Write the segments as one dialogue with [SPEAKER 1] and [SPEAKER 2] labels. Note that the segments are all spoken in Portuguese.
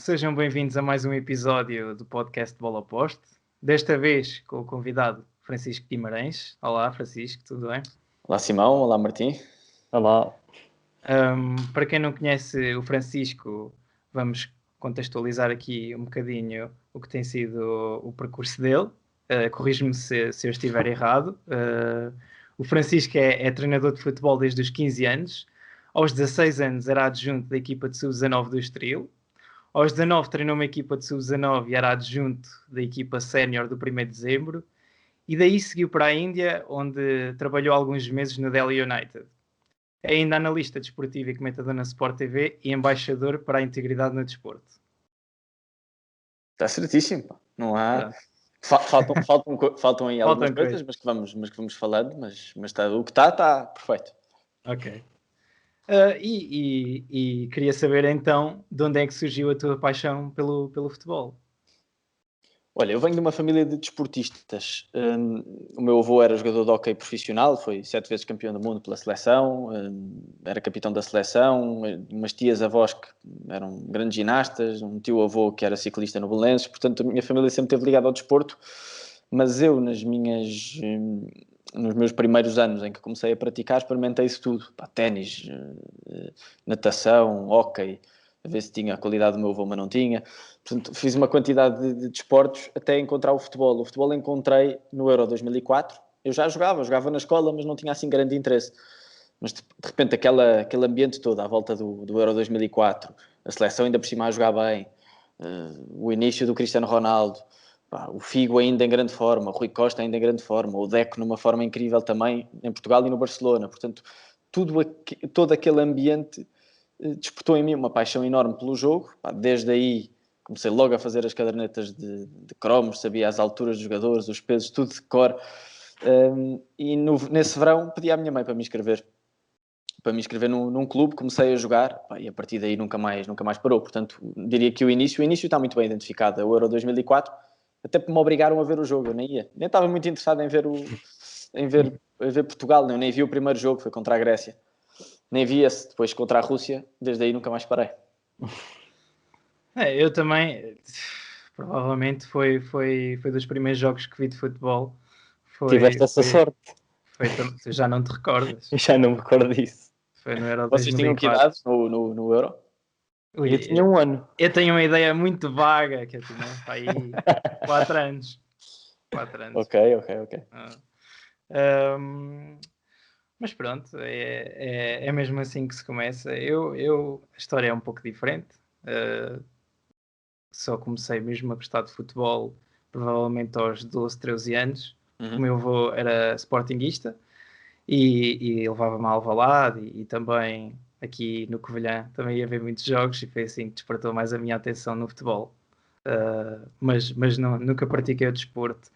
[SPEAKER 1] sejam bem-vindos a mais um episódio do podcast Bola ao Poste. Desta vez com o convidado Francisco Guimarães. Olá, Francisco, tudo bem?
[SPEAKER 2] Olá, Simão. Olá, Martim.
[SPEAKER 3] Olá.
[SPEAKER 1] Para quem não conhece o Francisco, vamos contextualizar aqui um bocadinho o que tem sido o percurso dele. Corrijo-me se eu estiver errado. O Francisco é treinador de futebol desde os 15 anos. Aos 16 anos era adjunto da equipa de sub-19 do Estoril. Aos 19 treinou uma equipa de sub-19 e era adjunto da equipa sénior do 1º de dezembro. E daí seguiu para a Índia, onde trabalhou alguns meses no Delhi United. É ainda analista desportivo e comentador na Sport TV e embaixador para a integridade no desporto.
[SPEAKER 2] Está certíssimo. Não há... Faltam aí algumas coisas, mas que vamos falando, mas está, o que está perfeito.
[SPEAKER 1] Ok. E queria saber então de onde é que surgiu a tua paixão pelo futebol?
[SPEAKER 2] Olha, eu venho de uma família de desportistas. O meu avô era jogador de hóquei profissional, foi 7 vezes campeão do mundo pela seleção, era capitão da seleção, umas tias-avós que eram grandes ginastas, um tio-avô que era ciclista no Belenenses, portanto a minha família sempre esteve ligada ao desporto, mas eu nos meus primeiros anos em que comecei a praticar, experimentei isso tudo. Ténis, natação, hóquei, a ver se tinha a qualidade do meu avô, mas não tinha. Portanto, fiz uma quantidade de desportos até encontrar o futebol. O futebol encontrei no Euro 2004. Eu já jogava na escola, mas não tinha assim grande interesse. Mas de repente aquele ambiente todo à volta do Euro 2004, a seleção ainda por cima a jogar bem, o início do Cristiano Ronaldo, o Figo ainda em grande forma, o Rui Costa ainda em grande forma, o Deco numa forma incrível também em Portugal e no Barcelona. Portanto, todo aquele ambiente despertou em mim uma paixão enorme pelo jogo. Desde aí comecei logo a fazer as cadernetas de cromos, sabia as alturas dos jogadores, os pesos, tudo de cor. E nesse verão pedi à minha mãe para me inscrever num clube, comecei a jogar, e a partir daí nunca mais parou. Portanto, diria que o início está muito bem identificado. É o Euro 2004, até me obrigaram a ver o jogo, eu nem ia. Nem estava muito interessado em ver Portugal, eu nem vi o primeiro jogo, foi contra a Grécia. Nem vi esse, depois contra a Rússia, desde aí nunca mais parei.
[SPEAKER 1] Eu também, provavelmente foi dos primeiros jogos que vi de futebol.
[SPEAKER 3] Tiveste essa sorte.
[SPEAKER 1] Já não te recordas?
[SPEAKER 3] Já não me recordo disso.
[SPEAKER 1] Foi no Euro 2004.
[SPEAKER 2] Vocês tinham que idade no Euro?
[SPEAKER 3] Eu tinha 1 ano.
[SPEAKER 1] Eu tenho uma ideia muito vaga, que eu tinha aí 4 anos. 4 anos.
[SPEAKER 2] Ok.
[SPEAKER 1] Mas pronto, é mesmo assim que se começa. A história é um pouco diferente. Só comecei mesmo a gostar de futebol provavelmente aos 12, 13 anos. O meu avô era sportinguista e levava-me a Alvalade e também aqui no Covilhã também ia ver muitos jogos e foi assim que despertou mais a minha atenção no futebol. Mas nunca pratiquei o desporto.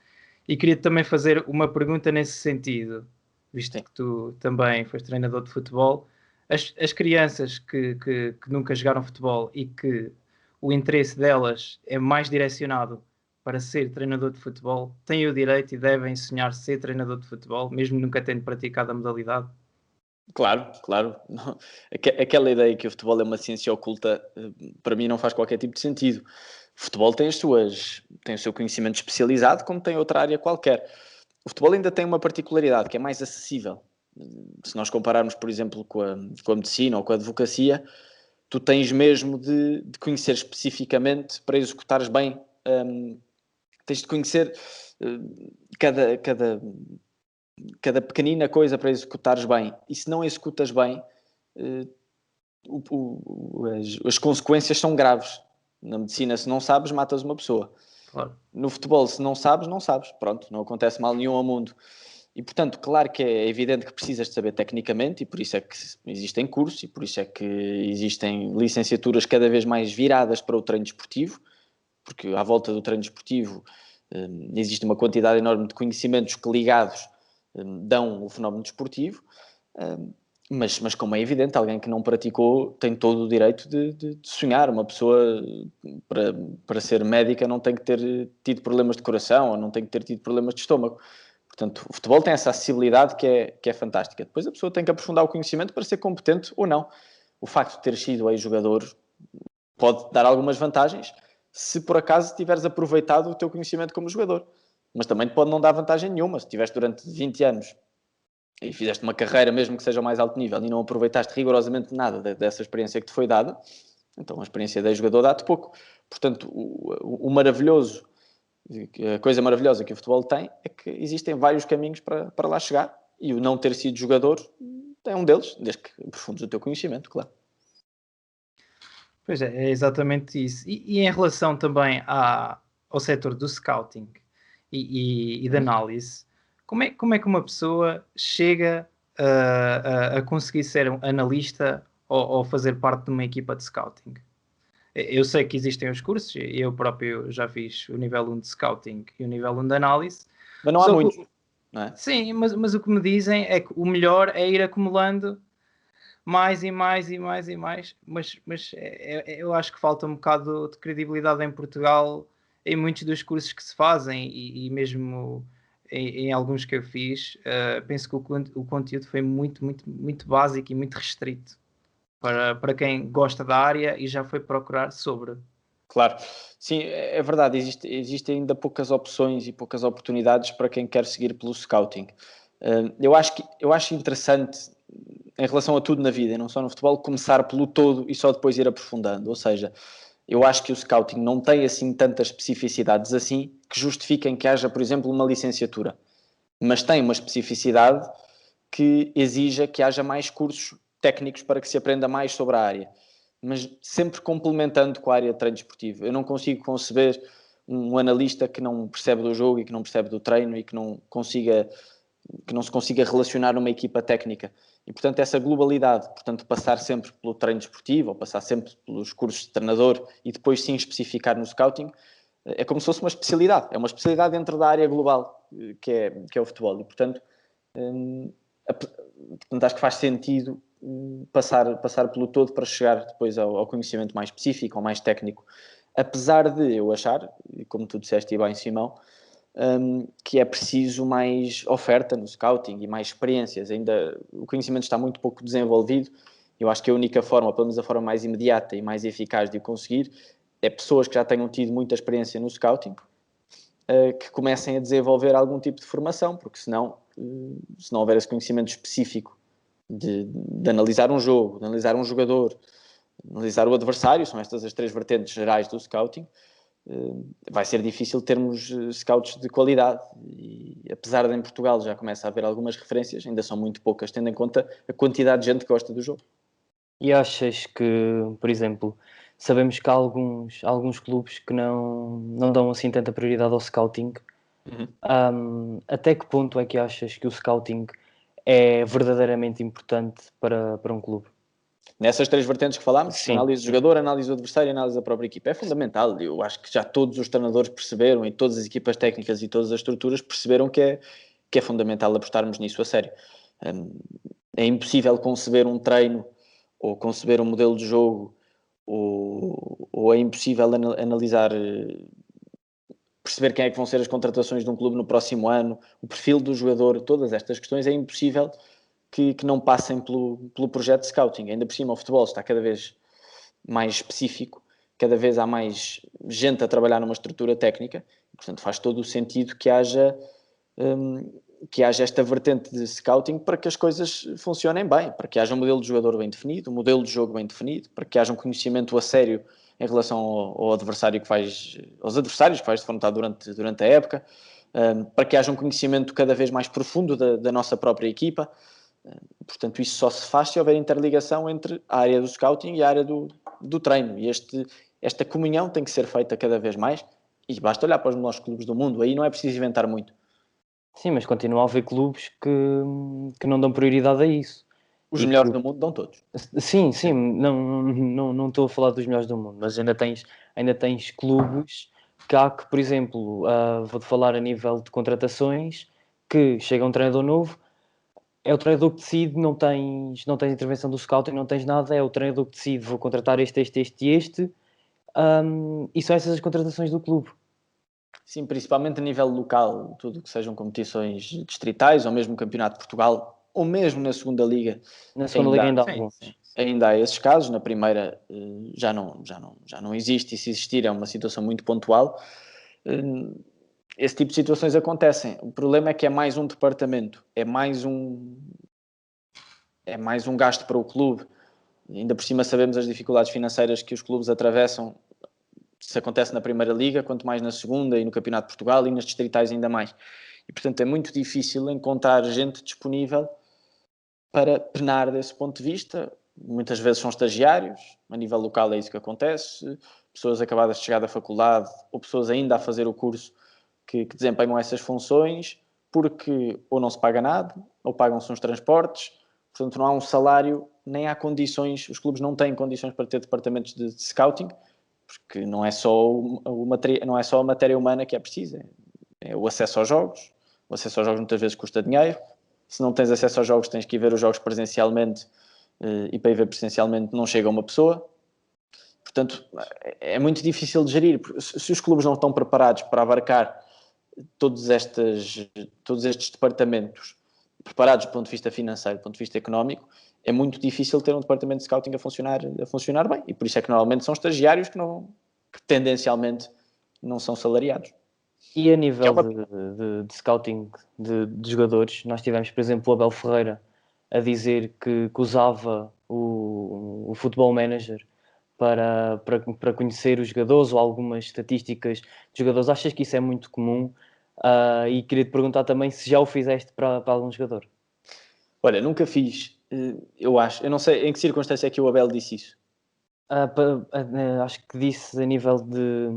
[SPEAKER 1] E queria também fazer uma pergunta nesse sentido, visto que tu também foste treinador de futebol. As crianças que nunca jogaram futebol e que o interesse delas é mais direcionado para ser treinador de futebol, têm o direito e devem sonhar ser treinador de futebol, mesmo nunca tendo praticado a modalidade?
[SPEAKER 2] Claro. Aquela ideia que o futebol é uma ciência oculta, para mim não faz qualquer tipo de sentido. O futebol tem o seu conhecimento especializado, como tem outra área qualquer. O futebol ainda tem uma particularidade, que é mais acessível. Se nós compararmos, por exemplo, com a medicina ou com a advocacia, tu tens mesmo de conhecer especificamente para executares bem. Tens de conhecer cada pequenina coisa para executares bem. E se não executas bem, as consequências são graves. Na medicina, se não sabes, matas uma pessoa.
[SPEAKER 1] Claro.
[SPEAKER 2] No futebol, se não sabes, não sabes. Pronto, não acontece mal nenhum ao mundo. E, portanto, claro que é evidente que precisas de saber tecnicamente e por isso é que existem cursos e por isso é que existem licenciaturas cada vez mais viradas para o treino desportivo, porque à volta do treino desportivo existe uma quantidade enorme de conhecimentos que ligados dão o fenómeno desportivo, mas como é evidente, alguém que não praticou tem todo o direito de sonhar. Uma pessoa para ser médica não tem que ter tido problemas de coração ou não tem que ter tido problemas de estômago. Portanto, o futebol tem essa acessibilidade que é fantástica. Depois a pessoa tem que aprofundar o conhecimento para ser competente ou não. O facto de ter sido aí jogador pode dar algumas vantagens se por acaso tiveres aproveitado o teu conhecimento como jogador. Mas também te pode não dar vantagem nenhuma. Se tiveste durante 20 anos e fizeste uma carreira, mesmo que seja ao mais alto nível, e não aproveitaste rigorosamente nada dessa experiência que te foi dada, então a experiência de jogador dá-te pouco. Portanto, o maravilhoso, a coisa maravilhosa que o futebol tem é que existem vários caminhos para lá chegar, e o não ter sido jogador é um deles, desde que aprofundes o teu conhecimento, claro.
[SPEAKER 1] Pois é exatamente isso. E em relação também ao setor do scouting e da análise, como é que uma pessoa chega a conseguir ser um analista ou fazer parte de uma equipa de scouting? Eu sei que existem os cursos, eu próprio já fiz o nível 1 de scouting e o nível 1 de análise.
[SPEAKER 2] Mas não há muitos, não é?
[SPEAKER 1] Sim, mas o que me dizem é que o melhor é ir acumulando mais e mais e mais e mais, mas eu acho que falta um bocado de credibilidade em Portugal em muitos dos cursos que se fazem e mesmo em alguns que eu fiz, penso que o conteúdo foi muito, muito, muito básico e muito restrito para quem gosta da área e já foi procurar sobre.
[SPEAKER 2] Claro, sim, é verdade, existem ainda poucas opções e poucas oportunidades para quem quer seguir pelo scouting. Eu acho interessante, em relação a tudo na vida, e não só no futebol, começar pelo todo e só depois ir aprofundando. Ou seja, eu acho que o scouting não tem assim tantas especificidades assim que justifiquem que haja, por exemplo, uma licenciatura. Mas tem uma especificidade que exija que haja mais cursos técnicos para que se aprenda mais sobre a área. Mas sempre complementando com a área de treino desportivo. Eu não consigo conceber um analista que não percebe do jogo e que não percebe do treino e que não se consiga relacionar numa equipa técnica. E, portanto, essa globalidade, portanto, passar sempre pelo treino desportivo ou passar sempre pelos cursos de treinador e depois sim especificar no scouting, é como se fosse uma especialidade. É uma especialidade dentro da área global que é o futebol. E, portanto, acho que faz sentido passar pelo todo para chegar depois ao conhecimento mais específico ou mais técnico. Apesar de eu achar, como tu disseste e bem, Simão, que é preciso mais oferta no scouting e mais experiências. Ainda o conhecimento está muito pouco desenvolvido. Eu acho que a única forma, pelo menos a forma mais imediata e mais eficaz de o conseguir, é pessoas que já tenham tido muita experiência no scouting, que comecem a desenvolver algum tipo de formação, porque senão, se não houver esse conhecimento específico de analisar um jogo, de analisar um jogador, analisar o adversário, são estas as três vertentes gerais do scouting, vai ser difícil termos scouts de qualidade. E apesar de em Portugal já começa a haver algumas referências, ainda são muito poucas, tendo em conta a quantidade de gente que gosta do jogo.
[SPEAKER 3] E achas que, por exemplo, sabemos que há alguns clubes que não dão assim tanta prioridade ao scouting. Até que ponto é que achas que o scouting é verdadeiramente importante para um clube?
[SPEAKER 2] Nessas três vertentes que falámos,
[SPEAKER 3] Sim.
[SPEAKER 2] Análise do jogador, análise do adversário e análise da própria equipa, é fundamental. Eu acho que já todos os treinadores perceberam, e todas as equipas técnicas e todas as estruturas perceberam que é fundamental apostarmos nisso a sério. É impossível conceber um treino ou conceber um modelo de jogo, ou é impossível analisar, perceber quem é que vão ser as contratações de um clube no próximo ano, o perfil do jogador, todas estas questões é impossível que não passem pelo projeto de scouting. Ainda por cima o futebol está cada vez mais específico, cada vez há mais gente a trabalhar numa estrutura técnica, e, portanto faz todo o sentido que haja esta vertente de scouting para que as coisas funcionem bem, para que haja um modelo de jogador bem definido, um modelo de jogo bem definido, para que haja um conhecimento a sério em relação aos adversários que vais defrontar durante a época, para que haja um conhecimento cada vez mais profundo da nossa própria equipa. Portanto, isso só se faz se houver interligação entre a área do scouting e a área do treino. E esta comunhão tem que ser feita cada vez mais, e basta olhar para os melhores clubes do mundo, aí não é preciso inventar muito.
[SPEAKER 3] Sim, mas continua a haver clubes que não dão prioridade a isso.
[SPEAKER 2] Os melhores do mundo dão todos.
[SPEAKER 3] Sim, não estou a falar dos melhores do mundo, mas ainda tens clubes que, por exemplo, vou-te falar a nível de contratações, que chega um treinador novo, é o treinador que decide, não tens intervenção do scouting, não tens nada, é o treinador que decide, vou contratar este, e são essas as contratações do clube.
[SPEAKER 2] Sim, principalmente a nível local, tudo que sejam competições distritais, ou mesmo o Campeonato de Portugal, ou mesmo na segunda Liga.
[SPEAKER 3] Na segunda Liga ainda há alguns.
[SPEAKER 2] ainda há esses casos. Na primeira já não existe, e se existir é uma situação muito pontual. Esse tipo de situações acontecem. O problema é que é mais um departamento, é mais um gasto para o clube. Ainda por cima sabemos as dificuldades financeiras que os clubes atravessam. Se acontece na Primeira Liga, quanto mais na Segunda e no Campeonato de Portugal, e nas distritais ainda mais. E, portanto, é muito difícil encontrar gente disponível para penar desse ponto de vista. Muitas vezes são estagiários, a nível local é isso que acontece, pessoas acabadas de chegar da faculdade ou pessoas ainda a fazer o curso que desempenham essas funções, porque ou não se paga nada, ou pagam-se uns transportes, portanto não há um salário, nem há condições, os clubes não têm condições para ter departamentos de scouting, porque não é só a matéria humana que é precisa, é o acesso aos jogos. O acesso aos jogos muitas vezes custa dinheiro. Se não tens acesso aos jogos, tens que ir ver os jogos presencialmente, e para ir ver presencialmente não chega uma pessoa. Portanto, é muito difícil de gerir. Se os clubes não estão preparados para abarcar todos estes departamentos, preparados do ponto de vista financeiro, do ponto de vista económico, é muito difícil ter um departamento de scouting a funcionar bem. E por isso é que normalmente são estagiários que tendencialmente não são salariados.
[SPEAKER 3] E a nível de scouting de jogadores, nós tivemos, por exemplo, o Abel Ferreira a dizer que usava o Football Manager para conhecer os jogadores ou algumas estatísticas de jogadores. Achas que isso é muito comum? E queria te perguntar também se já o fizeste para algum jogador.
[SPEAKER 2] Olha, nunca fiz, eu acho. Eu não sei em que circunstância é que o Abel disse isso.
[SPEAKER 3] Acho que disse a nível de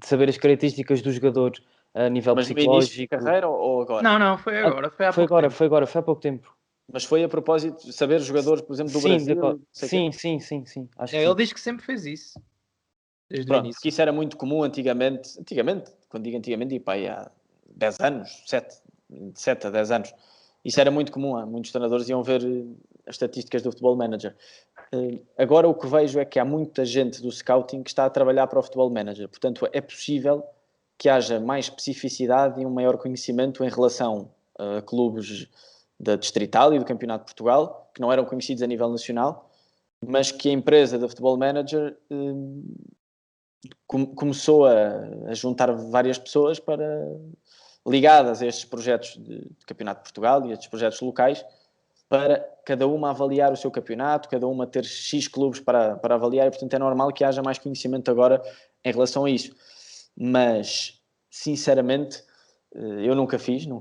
[SPEAKER 3] saber as características do jogador a nível psicológico.
[SPEAKER 2] Mas no início de carreira ou agora?
[SPEAKER 1] Não, foi agora, foi há pouco tempo.
[SPEAKER 3] Foi há pouco tempo.
[SPEAKER 2] Mas foi a propósito de saber jogadores, por exemplo, do Brasil?
[SPEAKER 3] Sim. Acho
[SPEAKER 1] ele diz que sempre fez isso. Desde o início.
[SPEAKER 2] Porque isso era muito comum antigamente, quando digo antigamente, há 10 anos, 7 a 10 anos. Isso era muito comum, muitos treinadores iam ver as estatísticas do Football Manager. Agora o que vejo é que há muita gente do scouting que está a trabalhar para o Football Manager. Portanto, é possível que haja mais especificidade e um maior conhecimento em relação a clubes da Distrital e do Campeonato de Portugal, que não eram conhecidos a nível nacional, mas que a empresa da Football Manager começou a juntar várias pessoas ligadas a estes projetos de Campeonato de Portugal e a estes projetos locais, para cada uma avaliar o seu campeonato, cada uma ter X clubes para avaliar, e portanto é normal que haja mais conhecimento agora em relação a isso. Mas, sinceramente, eu nunca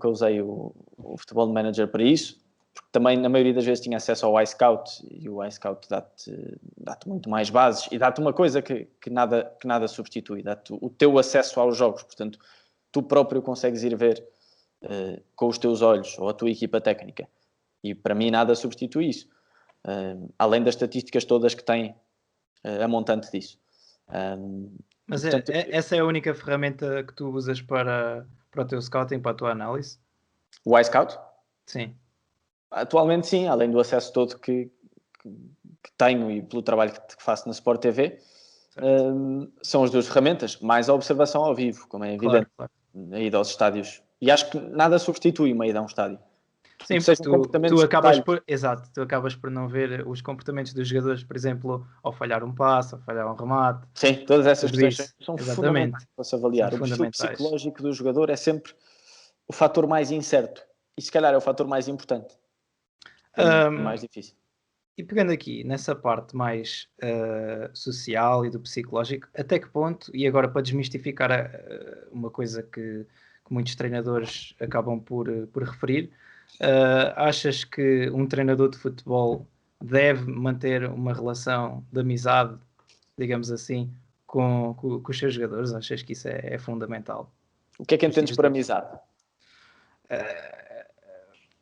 [SPEAKER 2] usei o Football Manager para isso, porque também na maioria das vezes tinha acesso ao iScout, e o iScout dá-te muito mais bases, e dá-te uma coisa que nada substitui, dá-te o teu acesso aos jogos. Portanto, tu próprio consegues ir ver com os teus olhos, ou a tua equipa técnica. E para mim nada substitui isso. Além das estatísticas todas que tem a montante disso.
[SPEAKER 1] Mas portanto, essa é a única ferramenta que tu usas para o teu scouting, para a tua análise?
[SPEAKER 2] O iScout?
[SPEAKER 1] Sim.
[SPEAKER 2] Atualmente sim, além do acesso todo que tenho e pelo trabalho que faço na Sport TV, são as duas ferramentas, mais a observação ao vivo, como é evidente, claro. A ida aos estádios. E acho que nada substitui uma ida a um estádio.
[SPEAKER 1] Sim, porque tu acabas por não ver os comportamentos dos jogadores, por exemplo, ao falhar um passo, ao falhar um remate.
[SPEAKER 2] Sim, todas essas questões são fundamentais para se avaliar. O perfil psicológico do jogador é sempre o fator mais incerto e se calhar é o fator mais importante. Mais difícil.
[SPEAKER 1] E pegando aqui nessa parte mais social e do psicológico, até que ponto, e agora para desmistificar uma coisa que muitos treinadores acabam por referir, achas que um treinador de futebol deve manter uma relação de amizade, digamos assim, com os seus jogadores? Achas que isso é fundamental?
[SPEAKER 2] O que é que entendes por amizade?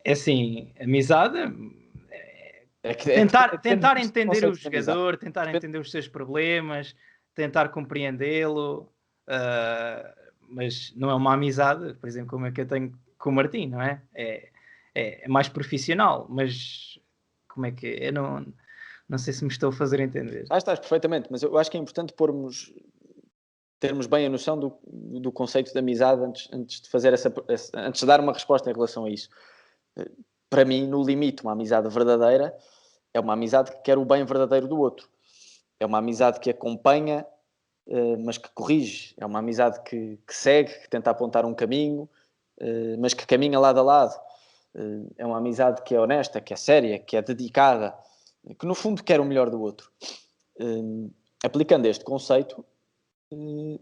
[SPEAKER 1] É assim, amizade tentar entender o jogador, tentar entender os seus problemas, tentar compreendê-lo, mas não é uma amizade, por exemplo, como é que eu tenho com o Martim, não é? É mais profissional, mas como é que é? Eu não sei se me estou a fazer entender.
[SPEAKER 2] Estás perfeitamente, mas eu acho que é importante termos bem a noção do conceito de amizade antes de fazer antes de dar uma resposta em relação a isso. Para mim, no limite, uma amizade verdadeira é uma amizade que quer o bem verdadeiro do outro. É uma amizade que acompanha, mas que corrige. É uma amizade que segue, que tenta apontar um caminho, mas que caminha lado a lado. É uma amizade que é honesta, que é séria, que é dedicada, que no fundo quer o melhor do outro. Aplicando este conceito,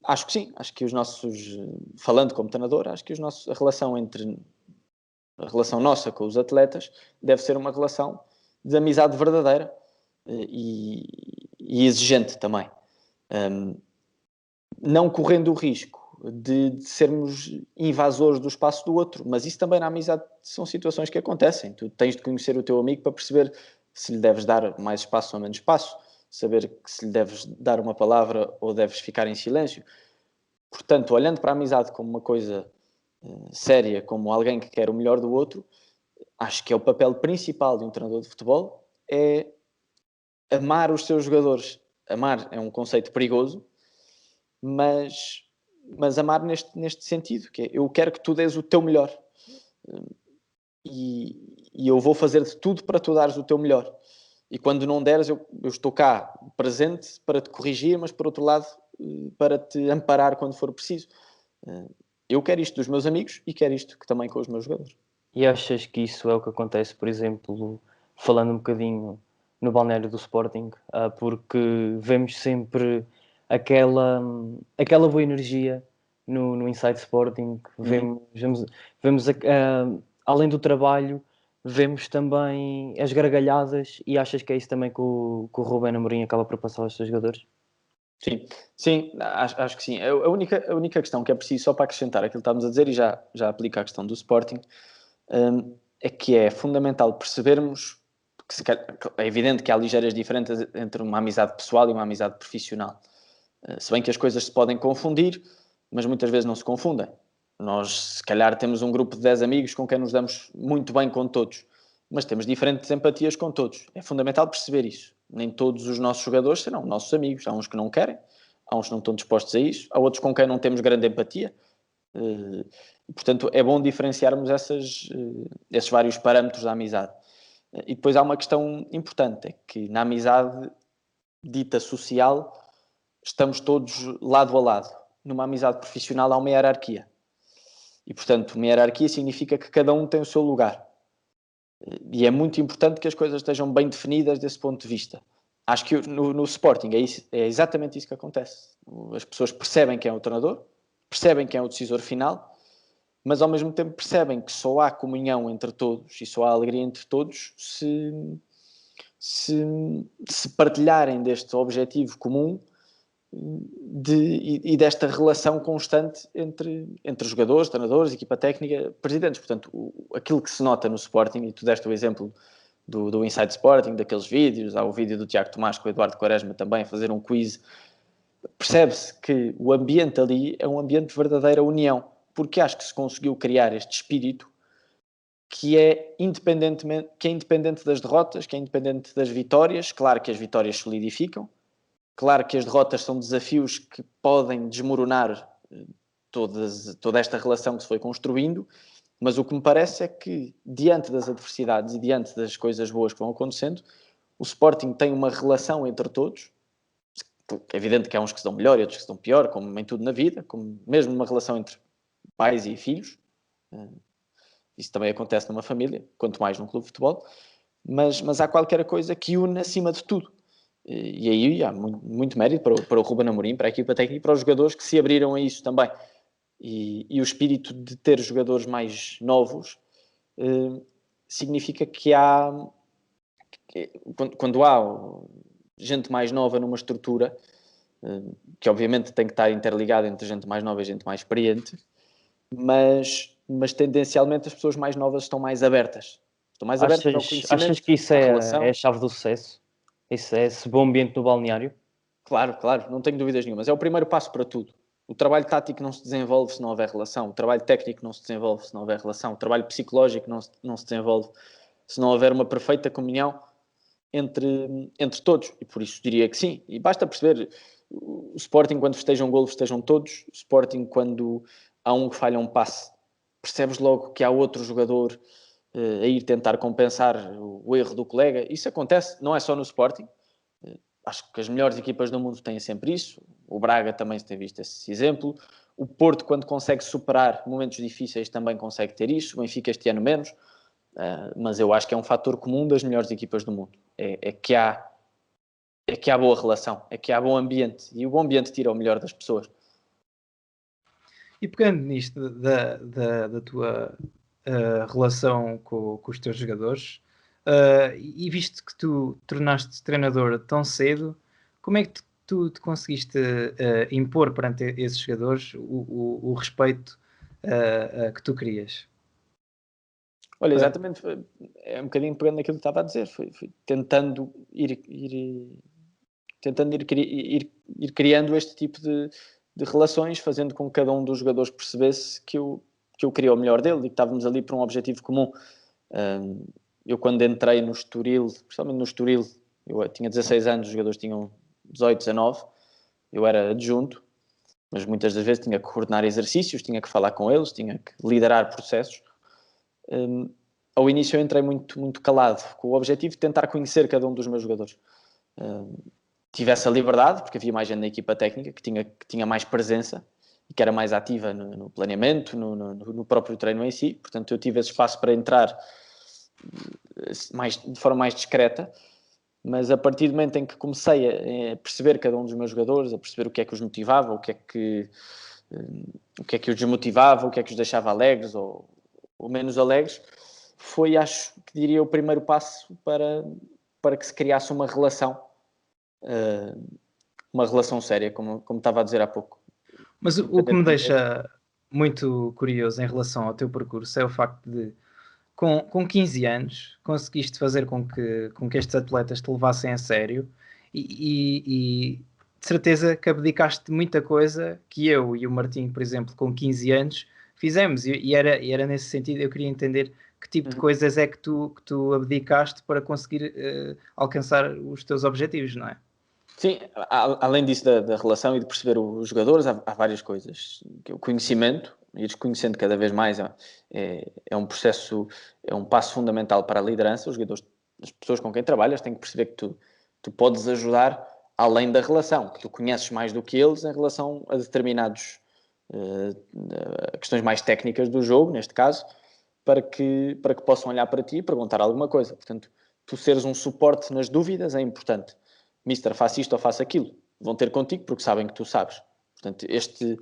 [SPEAKER 2] acho que sim. Acho que os nossos, falando como treinador, acho que a relação nossa com os atletas deve ser uma relação de amizade verdadeira e exigente também. Não correndo o risco de sermos invasores do espaço do outro, mas isso também na amizade são situações que acontecem. Tu tens de conhecer o teu amigo para perceber se lhe deves dar mais espaço ou menos espaço, saber que se lhe deves dar uma palavra ou deves ficar em silêncio. Portanto, olhando para a amizade como uma coisa séria, como alguém que quer o melhor do outro, acho que é o papel principal de um treinador de futebol, é amar os seus jogadores. Amar é um conceito perigoso, mas amar neste sentido, que é, eu quero que tu dês o teu melhor. E eu vou fazer de tudo para tu dares o teu melhor. E quando não deres, eu estou cá, presente, para te corrigir, mas por outro lado, para te amparar quando for preciso. Eu quero isto dos meus amigos e quero isto também com os meus jogadores.
[SPEAKER 3] E achas que isso é o que acontece, por exemplo, falando um bocadinho no balneário do Sporting, porque vemos sempre aquela boa energia no Inside Sporting, vemos além do trabalho, vemos também as gargalhadas, e achas que é isso também que o Ruben Amorim acaba por passar aos seus jogadores?
[SPEAKER 2] Sim, acho que sim. A única questão que é preciso, só para acrescentar aquilo que estávamos a dizer, e já aplica a questão do Sporting, é que é fundamental percebermos que é evidente que há ligeiras diferenças entre uma amizade pessoal e uma amizade profissional. Se bem que as coisas se podem confundir, mas muitas vezes não se confundem. Nós, se calhar, temos um grupo de 10 amigos com quem nos damos muito bem com todos, mas temos diferentes empatias com todos. É fundamental perceber isso. Nem todos os nossos jogadores serão nossos amigos. Há uns que não querem, há uns que não estão dispostos a isso, há outros com quem não temos grande empatia. Portanto, é bom diferenciarmos esses vários parâmetros da amizade. E depois há uma questão importante, é que na amizade dita social estamos todos lado a lado. Numa amizade profissional há uma hierarquia. E, portanto, uma hierarquia significa que cada um tem o seu lugar. E é muito importante que as coisas estejam bem definidas desse ponto de vista. Acho que no Sporting é exatamente isso que acontece. As pessoas percebem quem é o treinador, percebem quem é o decisor final, mas ao mesmo tempo percebem que só há comunhão entre todos e só há alegria entre todos se partilharem deste objetivo comum e desta relação constante entre jogadores, treinadores, equipa técnica, presidentes. Portanto, aquilo que se nota no Sporting, e tu deste o exemplo do Inside Sporting, daqueles vídeos, há o vídeo do Tiago Tomás com o Eduardo Quaresma também, a fazer um quiz, percebe-se que o ambiente ali é um ambiente de verdadeira união, porque acho que se conseguiu criar este espírito que é independente das derrotas, que é independente das vitórias. Claro que as vitórias solidificam, claro que as derrotas são desafios que podem desmoronar toda esta relação que se foi construindo, mas o que me parece é que, diante das adversidades e diante das coisas boas que vão acontecendo, o Sporting tem uma relação entre todos. É evidente que há uns que se dão melhor e outros que se dão pior, como em tudo na vida, como mesmo uma relação entre pais e filhos. Isso também acontece numa família, quanto mais num clube de futebol. Mas há qualquer coisa que une acima de tudo. E aí há muito mérito para o Ruben Amorim, para a equipa técnica e para os jogadores que se abriram a isso também. E o espírito de ter jogadores mais novos significa que quando há gente mais nova numa estrutura, que obviamente tem que estar interligada entre gente mais nova e gente mais experiente, mas tendencialmente as pessoas mais novas estão mais abertas. Estão mais abertas ao conhecimento,
[SPEAKER 3] achas que isso é a chave do sucesso? Esse bom ambiente no balneário?
[SPEAKER 2] Claro, não tenho dúvidas nenhumas. É o primeiro passo para tudo. O trabalho tático não se desenvolve se não houver relação. O trabalho técnico não se desenvolve se não houver relação. O trabalho psicológico não se desenvolve se não houver uma perfeita comunhão entre todos. E por isso diria que sim. E basta perceber, o Sporting, quando festeja um golo, festejam todos. O Sporting, quando há um que falha um passe, percebes logo que há outro jogador a ir tentar compensar o erro do colega. Isso acontece, não é só no Sporting. Acho que as melhores equipas do mundo têm sempre isso. O Braga também tem visto esse exemplo. O Porto, quando consegue superar momentos difíceis, também consegue ter isso. O Benfica este ano menos. Mas eu acho que é um fator comum das melhores equipas do mundo. É que há boa relação, é que há bom ambiente. E o bom ambiente tira o melhor das pessoas.
[SPEAKER 1] E pegando nisto da tua relação com os teus jogadores, e visto que tu tornaste treinador tão cedo, como é que tu te conseguiste impor perante esses jogadores o respeito que tu querias?
[SPEAKER 2] Olha, exatamente, é um bocadinho pegando naquilo que estava a dizer, foi tentando ir criando este tipo de relações, fazendo com que cada um dos jogadores percebesse que eu queria o melhor dele e que estávamos ali por um objetivo comum. Eu quando entrei no Estoril, principalmente no Estoril, eu tinha 16 anos, os jogadores tinham 18, 19, eu era adjunto, mas muitas das vezes tinha que coordenar exercícios, tinha que falar com eles, tinha que liderar processos. Ao início eu entrei muito calado, com o objetivo de tentar conhecer cada um dos meus jogadores. Tive essa liberdade, porque havia mais gente na equipa técnica que tinha mais presença e que era mais ativa no planeamento, no próprio treino em si. Portanto, eu tive esse espaço para entrar de forma mais discreta, mas a partir do momento em que comecei a perceber cada um dos meus jogadores, a perceber o que é que os motivava, o que é que os desmotivava, o que é que os deixava alegres ou menos alegres, foi, acho que diria, o primeiro passo para que se criasse uma relação séria, como estava a dizer há pouco.
[SPEAKER 1] Mas o que me deixa muito curioso em relação ao teu percurso é o facto de, com 15 anos, conseguiste fazer com que estes atletas te levassem a sério e de certeza que abdicaste de muita coisa que eu e o Martim, por exemplo, com 15 anos, fizemos. E era nesse sentido, eu queria entender que tipo de coisas é que tu abdicaste para conseguir alcançar os teus objetivos, não é?
[SPEAKER 2] Sim, além disso da relação e de perceber os jogadores, há várias coisas. O conhecimento, ires conhecendo cada vez mais, é um processo, é um passo fundamental para a liderança. Os jogadores, as pessoas com quem trabalhas têm que perceber que tu podes ajudar além da relação, que tu conheces mais do que eles em relação a determinados questões mais técnicas do jogo, neste caso, para que possam olhar para ti e perguntar alguma coisa. Portanto, tu seres um suporte nas dúvidas é importante. Mister, faça isto ou faça aquilo. Vão ter contigo porque sabem que tu sabes. Portanto, este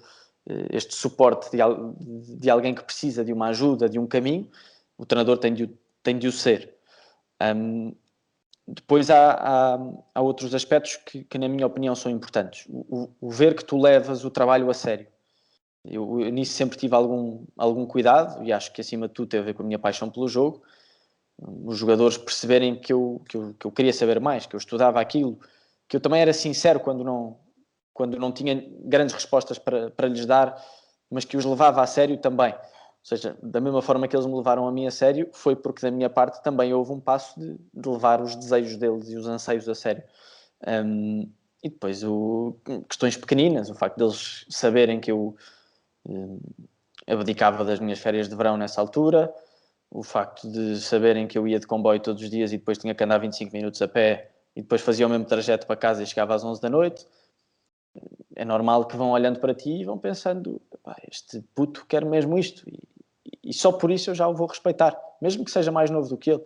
[SPEAKER 2] suporte de alguém que precisa de uma ajuda, de um caminho, o treinador tem de o ser. Depois há outros aspectos que, na minha opinião, são importantes. O ver que tu levas o trabalho a sério. Eu nisso sempre tive algum cuidado e acho que, acima de tudo, teve a ver com a minha paixão pelo jogo. Os jogadores perceberem que eu queria saber mais, que eu estudava aquilo, que eu também era sincero quando não tinha grandes respostas para lhes dar, mas que os levava a sério também. Ou seja, da mesma forma que eles me levaram a mim a sério, foi porque da minha parte também houve um passo de levar os desejos deles e os anseios a sério. E depois questões pequeninas, o facto deles saberem que eu abdicava das minhas férias de verão nessa altura, o facto de saberem que eu ia de comboio todos os dias e depois tinha que andar 25 minutos a pé e depois fazia o mesmo trajeto para casa e chegava às 11 da noite. É normal que vão olhando para ti e vão pensando, este puto quer mesmo isto e só por isso eu já o vou respeitar, mesmo que seja mais novo do que ele.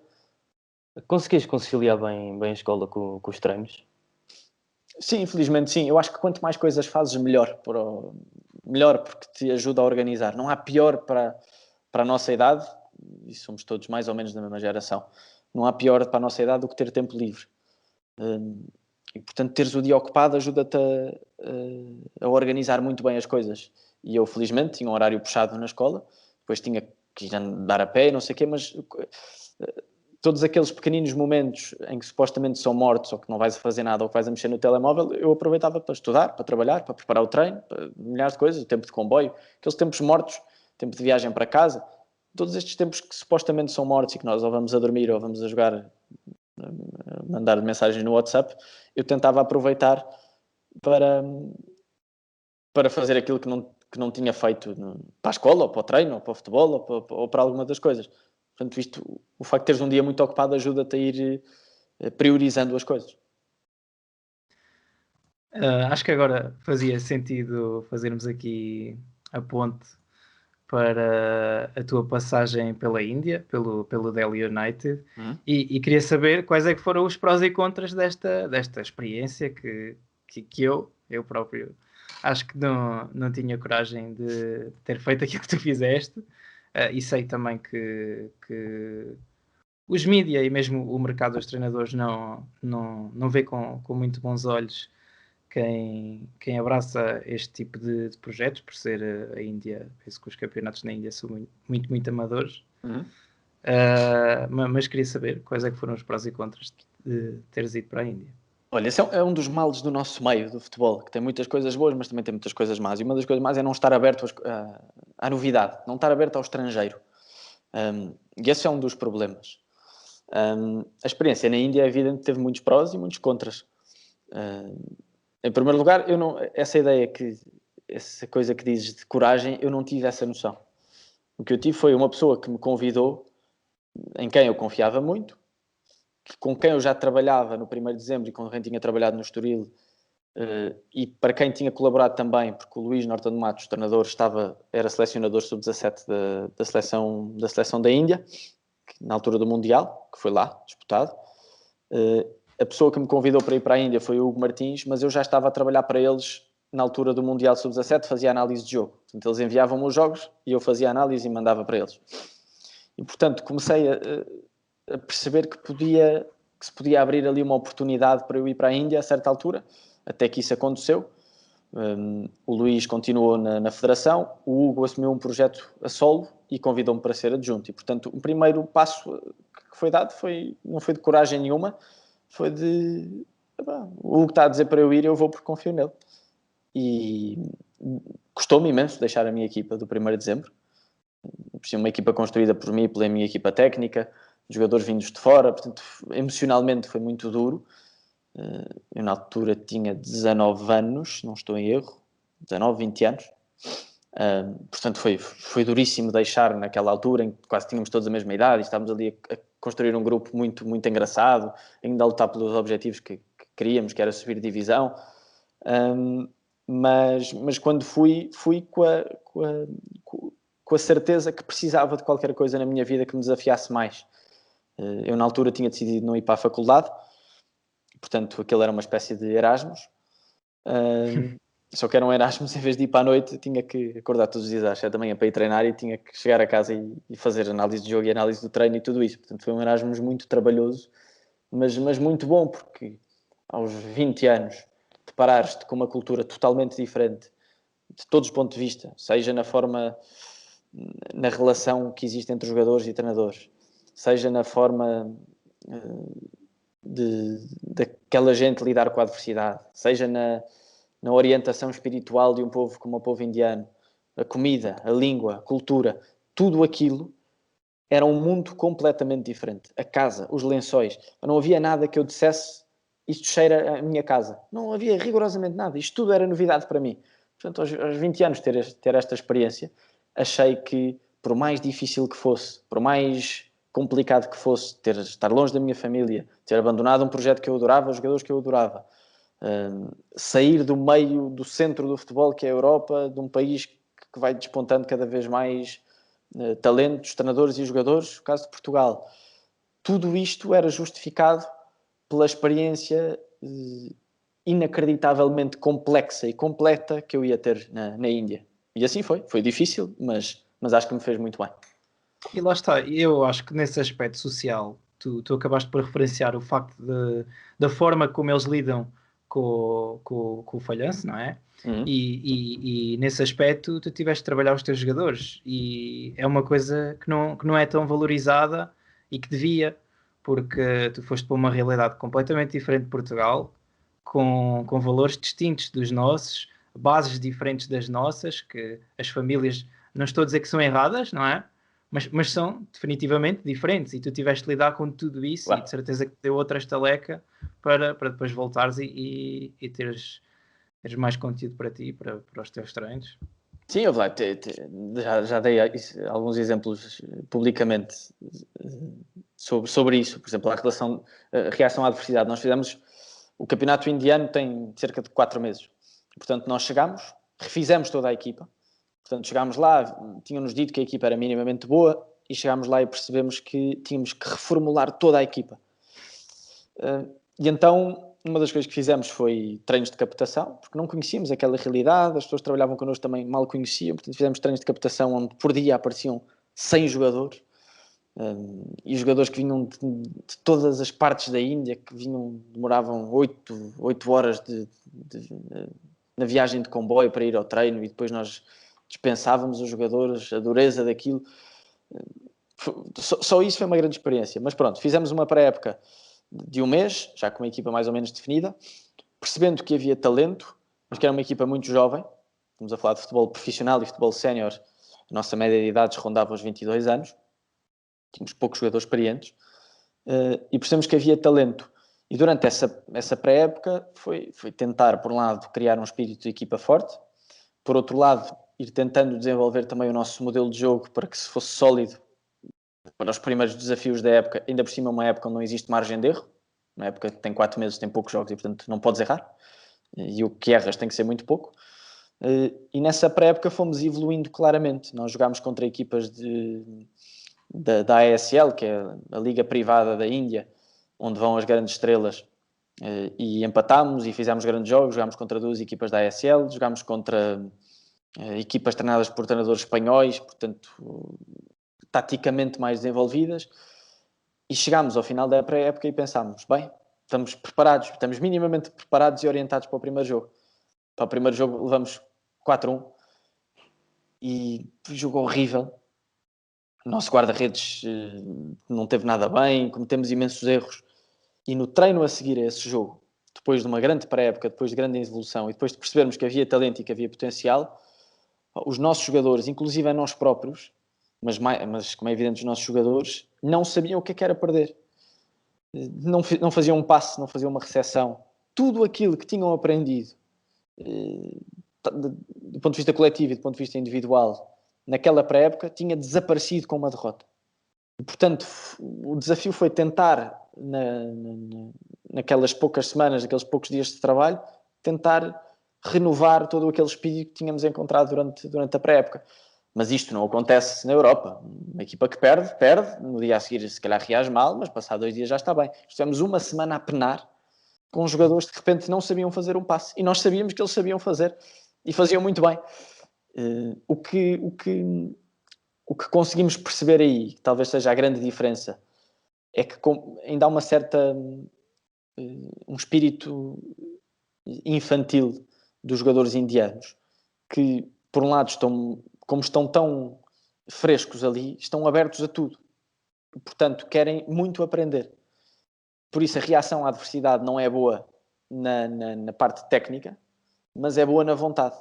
[SPEAKER 3] Conseguiste conciliar bem a escola com os treinos?
[SPEAKER 2] Sim, infelizmente sim. Eu acho que quanto mais coisas fazes, melhor porque te ajuda a organizar. Não há pior para a nossa idade, e somos todos mais ou menos da mesma geração, não há pior para a nossa idade do que ter tempo livre. E, portanto, teres o dia ocupado ajuda-te a organizar muito bem as coisas. E eu, felizmente, tinha um horário puxado na escola, depois tinha que ir andar a pé e não sei o quê, mas todos aqueles pequeninos momentos em que supostamente são mortos ou que não vais a fazer nada ou que vais a mexer no telemóvel, eu aproveitava para estudar, para trabalhar, para preparar o treino, para milhares de coisas, o tempo de comboio, aqueles tempos mortos, tempo de viagem para casa, todos estes tempos que supostamente são mortos e que nós ou vamos a dormir ou vamos a jogar, a mandar mensagens no WhatsApp, eu tentava aproveitar para fazer aquilo que não tinha feito para a escola, ou para o treino, ou para o futebol, ou para alguma das coisas. Portanto, o facto de teres um dia muito ocupado ajuda-te a ir priorizando as coisas.
[SPEAKER 1] Acho que agora fazia sentido fazermos aqui a ponte para a tua passagem pela Índia, pelo Delhi United, e queria saber quais é que foram os prós e contras desta experiência que eu próprio acho que não tinha coragem de ter feito aquilo que tu fizeste, e sei também que os mídia e mesmo o mercado dos treinadores não vê com muito bons olhos quem abraça este tipo de projetos, por ser a Índia, penso que os campeonatos na Índia são muito amadores. Mas queria saber quais é que foram os prós e contras de teres ido para a Índia.
[SPEAKER 2] Olha, esse é um dos males do nosso meio, do futebol, que tem muitas coisas boas, mas também tem muitas coisas más. E uma das coisas más é não estar aberto à novidade, não estar aberto ao estrangeiro. E esse é um dos problemas. A experiência na Índia é evidente que teve muitos prós e muitos contras. Em primeiro lugar, essa coisa que dizes de coragem, eu não tive essa noção. O que eu tive foi uma pessoa que me convidou, em quem eu confiava muito, com quem eu já trabalhava no 1º de dezembro e com quem tinha trabalhado no Estoril, e para quem tinha colaborado também, porque o Luís Norton de Matos, treinador, era selecionador sub-17 da seleção da Índia, na altura do Mundial, que foi lá, disputado. A pessoa que me convidou para ir para a Índia foi o Hugo Martins, mas eu já estava a trabalhar para eles na altura do Mundial Sub-17, fazia análise de jogo. Portanto, eles enviavam-me os jogos e eu fazia análise e mandava para eles. E, portanto, comecei a perceber que se podia abrir ali uma oportunidade para eu ir para a Índia a certa altura, até que isso aconteceu. O Luís continuou na federação, o Hugo assumiu um projeto a solo e convidou-me para ser adjunto. E, portanto, o primeiro passo que foi dado não foi de coragem nenhuma, foi o Hugo está a dizer para eu ir, eu vou porque confio nele. E custou-me imenso deixar a minha equipa do 1º de dezembro. Uma equipa construída por mim e pela minha equipa técnica, jogadores vindos de fora, portanto, emocionalmente foi muito duro. Eu na altura tinha 19 anos, se não estou em erro, 19, 20 anos. Portanto, foi duríssimo deixar naquela altura, em que quase tínhamos todos a mesma idade e estávamos ali a construir um grupo muito, muito engraçado, ainda a lutar pelos objetivos que queríamos, que era subir divisão. Mas quando fui com a certeza que precisava de qualquer coisa na minha vida que me desafiasse mais. Eu na altura tinha decidido não ir para a faculdade, portanto aquilo era uma espécie de Erasmus. Só que era um Erasmus, em vez de ir para a noite, tinha que acordar todos os dias às 7 da manhã para ir treinar e tinha que chegar a casa e fazer análise de jogo e análise do treino e tudo isso. Portanto, foi um Erasmus muito trabalhoso, mas muito bom, porque aos 20 anos deparares-te com uma cultura totalmente diferente, de todos os pontos de vista, seja na relação que existe entre jogadores e treinadores, seja na forma daquela gente lidar com a adversidade, seja na orientação espiritual de um povo como o povo indiano, a comida, a língua, a cultura, tudo aquilo era um mundo completamente diferente. A casa, os lençóis, não havia nada que eu dissesse isto cheira a minha casa. Não havia rigorosamente nada. Isto tudo era novidade para mim. Portanto, aos 20 anos ter esta experiência, achei que, por mais difícil que fosse, por mais complicado que fosse, estar longe da minha família, ter abandonado um projeto que eu adorava, os jogadores que eu adorava, sair do meio, do centro do futebol, que é a Europa, de um país que vai despontando cada vez mais talentos, treinadores e jogadores, o caso de Portugal. Tudo isto era justificado pela experiência inacreditavelmente complexa e completa que eu ia ter na Índia. E assim foi difícil, mas acho que me fez muito bem.
[SPEAKER 1] E lá está, eu acho que nesse aspecto social, tu acabaste por referenciar o facto da forma como eles lidam com o falhanço, não é? E nesse aspecto tu tiveste de trabalhar os teus jogadores e é uma coisa que não é tão valorizada e que devia, porque tu foste para uma realidade completamente diferente de Portugal, com valores distintos dos nossos, bases diferentes das nossas, que as famílias, não estou a dizer que são erradas, não é? Mas são definitivamente diferentes e tu tiveste de lidar com tudo isso, claro. E de certeza que deu outra estaleca para depois voltares e teres mais conteúdo para ti, para os teus treinos.
[SPEAKER 2] Sim, eu já dei alguns exemplos publicamente sobre isso. Por exemplo, a reação à adversidade. Nós fizemos... O campeonato indiano tem cerca de 4 meses. Portanto, nós chegámos, refizemos toda a equipa. Portanto, chegámos lá, tinham-nos dito que a equipa era minimamente boa e chegámos lá e percebemos que tínhamos que reformular toda a equipa. E então, uma das coisas que fizemos foi treinos de captação, porque não conhecíamos aquela realidade, as pessoas que trabalhavam connosco também mal conheciam, portanto fizemos treinos de captação onde por dia apareciam 100 jogadores, e os jogadores que vinham de todas as partes da Índia, que demoravam 8 horas na viagem de comboio para ir ao treino, e depois nós dispensávamos os jogadores, a dureza daquilo. Só isso foi uma grande experiência. Mas pronto, fizemos uma pré-época de um mês, já com uma equipa mais ou menos definida, percebendo que havia talento, mas que era uma equipa muito jovem. Estamos a falar de futebol profissional e futebol sénior. A nossa média de idades rondava os 22 anos. Tínhamos poucos jogadores experientes. E percebemos que havia talento. E durante essa pré-época foi tentar, por um lado, criar um espírito de equipa forte. Por outro lado, ir tentando desenvolver também o nosso modelo de jogo para que se fosse sólido para os primeiros desafios da época, ainda por cima uma época onde não existe margem de erro. Uma época que tem 4 meses, tem poucos jogos e, portanto, não podes errar. E o que erras tem que ser muito pouco. E nessa pré-época fomos evoluindo claramente. Nós jogámos contra equipas da ASL, que é a liga privada da Índia, onde vão as grandes estrelas, e empatámos e fizemos grandes jogos. Jogámos contra 2 equipas da ASL, jogámos contra equipas treinadas por treinadores espanhóis, portanto, taticamente mais desenvolvidas, e chegámos ao final da pré-época e pensámos, bem, estamos preparados, estamos minimamente preparados e orientados para o primeiro jogo. Para o primeiro jogo levamos 4-1 e jogo horrível. O nosso guarda-redes não teve nada bem, cometemos imensos erros, e no treino a seguir a esse jogo, depois de uma grande pré-época, depois de grande evolução e depois de percebermos que havia talento e que havia potencial, os nossos jogadores, inclusive a nós próprios, mas como é evidente, os nossos jogadores não sabiam o que era perder. Não faziam um passe, não faziam uma recepção. Tudo aquilo que tinham aprendido, do ponto de vista coletivo e do ponto de vista individual, naquela pré-época, tinha desaparecido com uma derrota. E, portanto, o desafio foi tentar, naquelas poucas semanas, naqueles poucos dias de trabalho, tentar renovar todo aquele espírito que tínhamos encontrado durante a pré-época. Mas isto não acontece na Europa. Uma equipa que perde, no dia a seguir se calhar reage mal, mas passado 2 dias já está bem. Estivemos uma semana a penar com jogadores que de repente não sabiam fazer um passe. E nós sabíamos que eles sabiam fazer. E faziam muito bem. O que conseguimos perceber aí, que talvez seja a grande diferença, é que ainda há uma certa... um espírito infantil dos jogadores indianos, que, por um lado, como estão tão frescos ali, estão abertos a tudo. Portanto, querem muito aprender. Por isso, a reação à adversidade não é boa na parte técnica, mas é boa na vontade.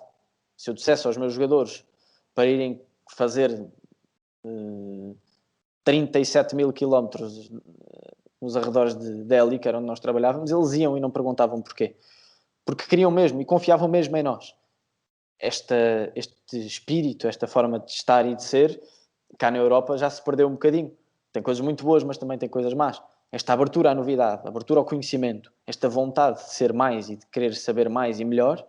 [SPEAKER 2] Se eu dissesse aos meus jogadores para irem fazer 37 mil quilómetros nos arredores de Delhi, que era onde nós trabalhávamos, eles iam e não perguntavam porquê. Porque queriam mesmo e confiavam mesmo em nós. Este espírito, esta forma de estar e de ser, cá na Europa já se perdeu um bocadinho. Tem coisas muito boas, mas também tem coisas más. Esta abertura à novidade, abertura ao conhecimento, esta vontade de ser mais e de querer saber mais e melhor,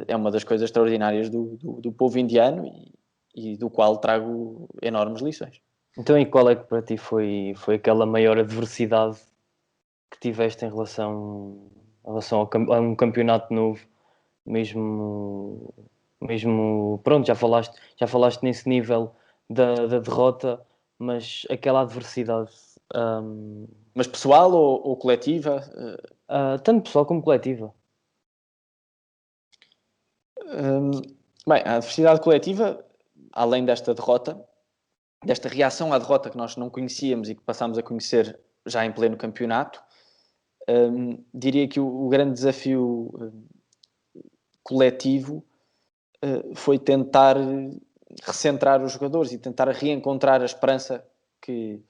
[SPEAKER 2] é uma das coisas extraordinárias do povo indiano e do qual trago enormes lições.
[SPEAKER 3] Então, e qual é que para ti foi aquela maior adversidade que tiveste em relação a um campeonato novo? Mesmo, pronto, já falaste nesse nível da derrota, mas aquela adversidade...
[SPEAKER 2] Mas pessoal ou coletiva?
[SPEAKER 3] Tanto pessoal como coletiva.
[SPEAKER 2] Bem, a adversidade coletiva, além desta derrota, desta reação à derrota que nós não conhecíamos e que passámos a conhecer já em pleno campeonato, diria que o grande desafio coletivo foi tentar recentrar os jogadores e tentar reencontrar a esperança que...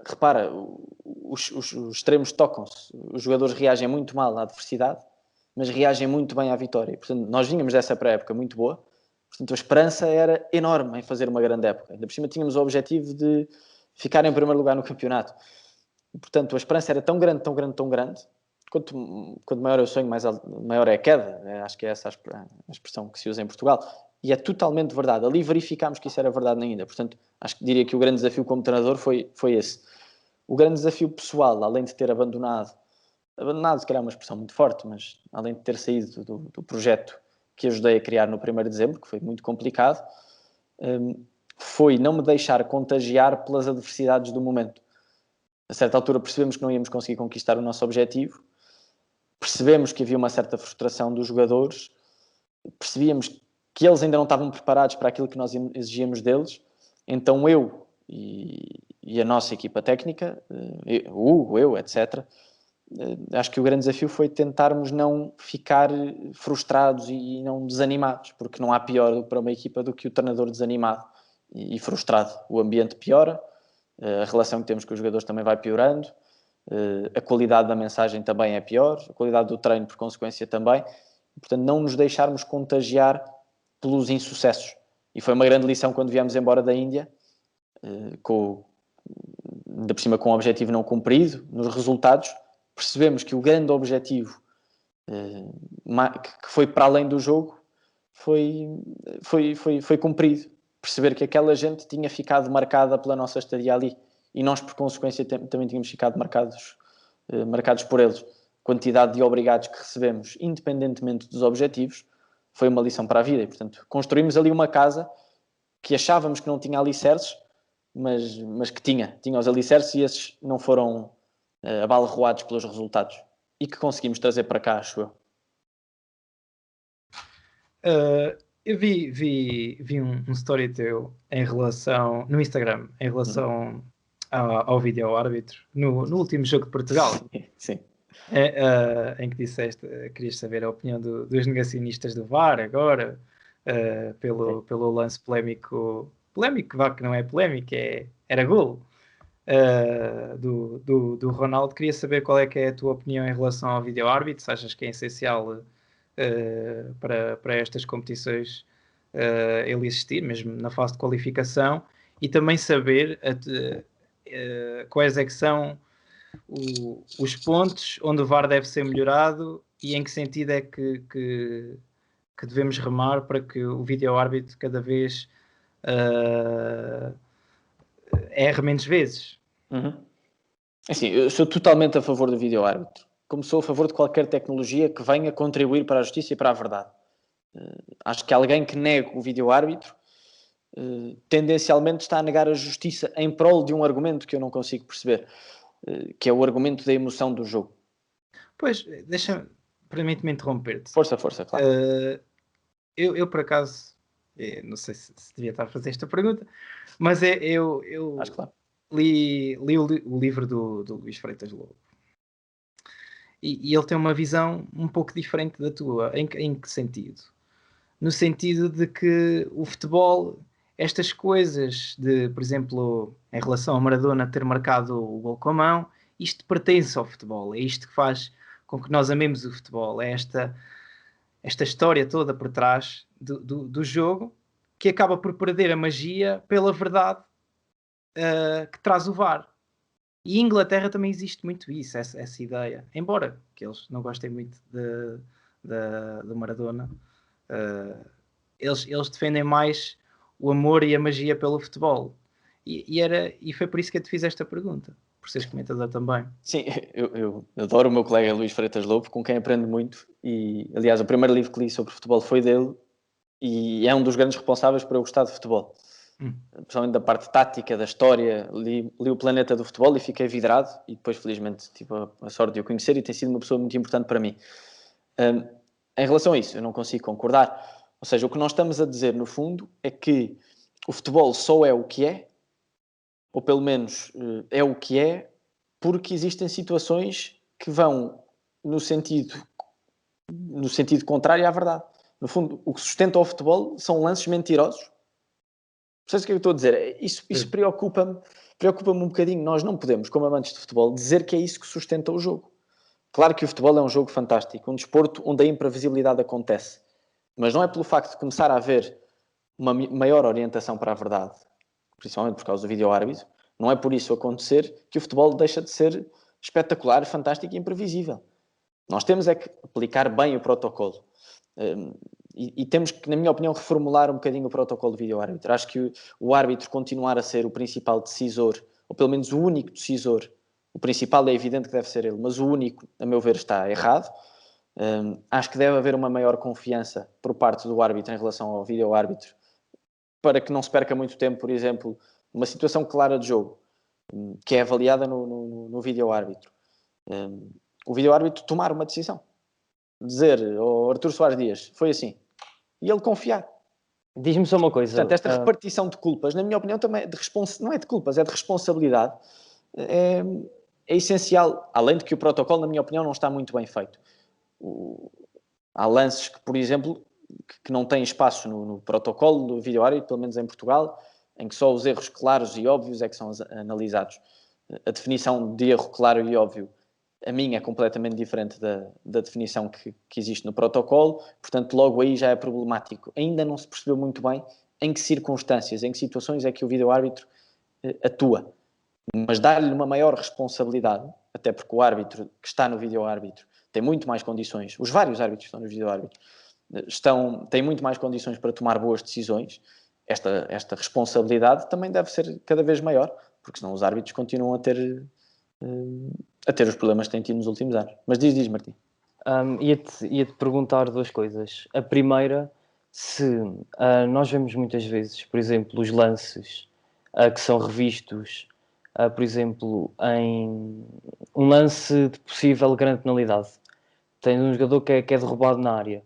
[SPEAKER 2] Repara, os extremos tocam-se. Os jogadores reagem muito mal à adversidade, mas reagem muito bem à vitória. Portanto, nós vínhamos dessa pré-época muito boa, Portanto, a esperança era enorme em fazer uma grande época. Ainda por cima tínhamos o objetivo de ficar em primeiro lugar no campeonato. E, portanto, a esperança era tão grande, tão grande, tão grande. Quanto maior é o sonho, maior é a queda. Acho que é essa a expressão que se usa em Portugal. E é totalmente verdade. Ali verificámos que isso era verdade ainda. Portanto, acho que diria que o grande desafio como treinador foi esse. O grande desafio pessoal, além de ter abandonado, se calhar é uma expressão muito forte, mas além de ter saído do projeto que ajudei a criar no 1º de dezembro, que foi muito complicado, foi não me deixar contagiar pelas adversidades do momento. A certa altura percebemos que não íamos conseguir conquistar o nosso objetivo, percebemos que havia uma certa frustração dos jogadores, percebíamos que eles ainda não estavam preparados para aquilo que nós exigíamos deles, então eu e a nossa equipa técnica, o Hugo, eu, etc., acho que o grande desafio foi tentarmos não ficar frustrados e não desanimados, porque não há pior para uma equipa do que o treinador desanimado e frustrado. O ambiente piora, a relação que temos com os jogadores também vai piorando, a qualidade da mensagem também é pior, a qualidade do treino, por consequência, também. Portanto, não nos deixarmos contagiar pelos insucessos. E foi uma grande lição quando viemos embora da Índia, ainda por cima com um objetivo não cumprido, nos resultados. Percebemos que o grande objetivo que foi para além do jogo foi cumprido. Perceber que aquela gente tinha ficado marcada pela nossa estadia ali e nós, por consequência, também tínhamos ficado marcados por eles. A quantidade de obrigados que recebemos, independentemente dos objetivos, foi uma lição para a vida. E, portanto, construímos ali uma casa que achávamos que não tinha alicerces, mas que tinha os alicerces, e esses não foram abalroados pelos resultados, e que conseguimos trazer para cá, acho eu.
[SPEAKER 1] Eu vi um story teu no Instagram, em relação ao vídeo-árbitro no último jogo de Portugal.
[SPEAKER 2] Sim.
[SPEAKER 1] Em que disseste, querias saber a opinião dos negacionistas do VAR agora, pelo lance polémico, que não é polémico, era golo. Do Ronaldo. Queria saber qual é que é a tua opinião em relação ao vídeo-árbitro, se achas que é essencial para estas competições ele existir, mesmo na fase de qualificação, e também saber quais é que são os pontos onde o VAR deve ser melhorado e em que sentido é que devemos remar para que o vídeo-árbitro cada vez erre menos vezes.
[SPEAKER 2] Assim, eu sou totalmente a favor do vídeo-árbitro, como sou a favor de qualquer tecnologia que venha contribuir para a justiça e para a verdade. Acho que alguém que nega o vídeo-árbitro tendencialmente está a negar a justiça em prol de um argumento que eu não consigo perceber, que é o argumento da emoção do jogo.
[SPEAKER 1] Pois, permite-me interromper-te.
[SPEAKER 2] Força, claro.
[SPEAKER 1] Eu por acaso, não sei se devia estar a fazer esta pergunta, mas eu
[SPEAKER 2] acho claro.
[SPEAKER 1] li o livro do Luís Freitas Lobo. E ele tem uma visão um pouco diferente da tua. Em que sentido? No sentido de que o futebol, estas coisas de, por exemplo, em relação ao Maradona ter marcado o gol com a mão, isto pertence ao futebol. É isto que faz com que nós amemos o futebol. É esta história toda por trás do jogo, que acaba por perder a magia pela verdade que traz o VAR. E em Inglaterra também existe muito isso, essa ideia. Embora que eles não gostem muito do Maradona, eles defendem mais o amor e a magia pelo futebol. E foi por isso que eu te fiz esta pergunta, por seres comentador também.
[SPEAKER 2] Sim, eu adoro o meu colega Luís Freitas Lobo, com quem aprendo muito. E, aliás, o primeiro livro que li sobre futebol foi dele, e é um dos grandes responsáveis por eu gostar de futebol. Principalmente da parte tática, da história. Li o Planeta do Futebol e fiquei vidrado, e depois felizmente tive a sorte de o conhecer, e tem sido uma pessoa muito importante para mim. Em relação a isso, eu não consigo concordar. Ou seja, o que nós estamos a dizer no fundo é que o futebol só é o que é, ou pelo menos é o que é, porque existem situações que vão no sentido contrário à verdade. No fundo, o que sustenta o futebol são lances mentirosos. Percebes o que eu estou a dizer? Isso preocupa-me um bocadinho. Nós não podemos, como amantes de futebol, dizer que é isso que sustenta o jogo. Claro que o futebol é um jogo fantástico, um desporto onde a imprevisibilidade acontece. Mas não é pelo facto de começar a haver uma maior orientação para a verdade, principalmente por causa do vídeo-árbitro, não é por isso acontecer que o futebol deixa de ser espetacular, fantástico e imprevisível. Nós temos é que aplicar bem o protocolo. E temos que, na minha opinião, reformular um bocadinho o protocolo do vídeo-árbitro. Acho que o árbitro continuar a ser o principal decisor, ou pelo menos o único decisor, o principal é evidente que deve ser ele, mas o único, a meu ver, está errado. Acho que deve haver uma maior confiança por parte do árbitro em relação ao vídeo-árbitro, para que não se perca muito tempo, por exemplo, uma situação clara de jogo, que é avaliada no vídeo-árbitro. O vídeo-árbitro tomar uma decisão. Dizer ao Artur Soares Dias, foi assim. E ele confiar.
[SPEAKER 3] Diz-me só uma coisa.
[SPEAKER 2] Portanto, esta repartição de culpas, na minha opinião, também não é de culpas, é de responsabilidade. É essencial, além de que o protocolo, na minha opinião, não está muito bem feito. Há lances que, por exemplo, que não têm espaço no protocolo do vídeo-árbitro, pelo menos em Portugal, em que só os erros claros e óbvios é que são analisados. A definição de erro claro e óbvio, a minha é completamente diferente da definição que existe no protocolo, portanto logo aí já é problemático. Ainda não se percebeu muito bem em que circunstâncias, em que situações é que o vídeo-árbitro atua. Mas dar-lhe uma maior responsabilidade, até porque o árbitro que está no vídeo-árbitro tem muito mais condições, os vários árbitros que estão no vídeo-árbitro têm muito mais condições para tomar boas decisões. Esta responsabilidade também deve ser cada vez maior, porque senão os árbitros continuam a ter os problemas que têm tido nos últimos anos. Mas diz, Martim.
[SPEAKER 3] Ia-te perguntar duas coisas. A primeira, se nós vemos muitas vezes, por exemplo, os lances que são revistos, por exemplo, em um lance de possível grande penalidade. Tem um jogador que é derrubado na área.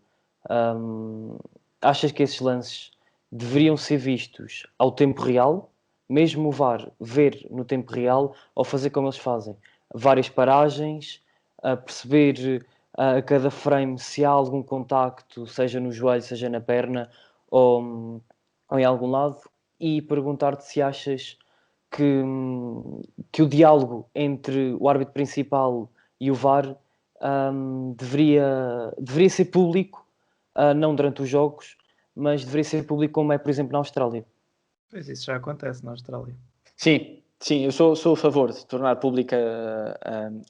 [SPEAKER 3] Achas que esses lances deveriam ser vistos ao tempo real, mesmo o VAR ver no tempo real, ou fazer como eles fazem? Várias paragens, a perceber a cada frame se há algum contacto, seja no joelho, seja na perna, ou em algum lado, e perguntar-te se achas que o diálogo entre o árbitro principal e o VAR deveria ser público, não durante os jogos, mas deveria ser público como é, por exemplo, na Austrália.
[SPEAKER 1] Pois isso já acontece na Austrália.
[SPEAKER 2] Sim, eu sou a favor de tornar pública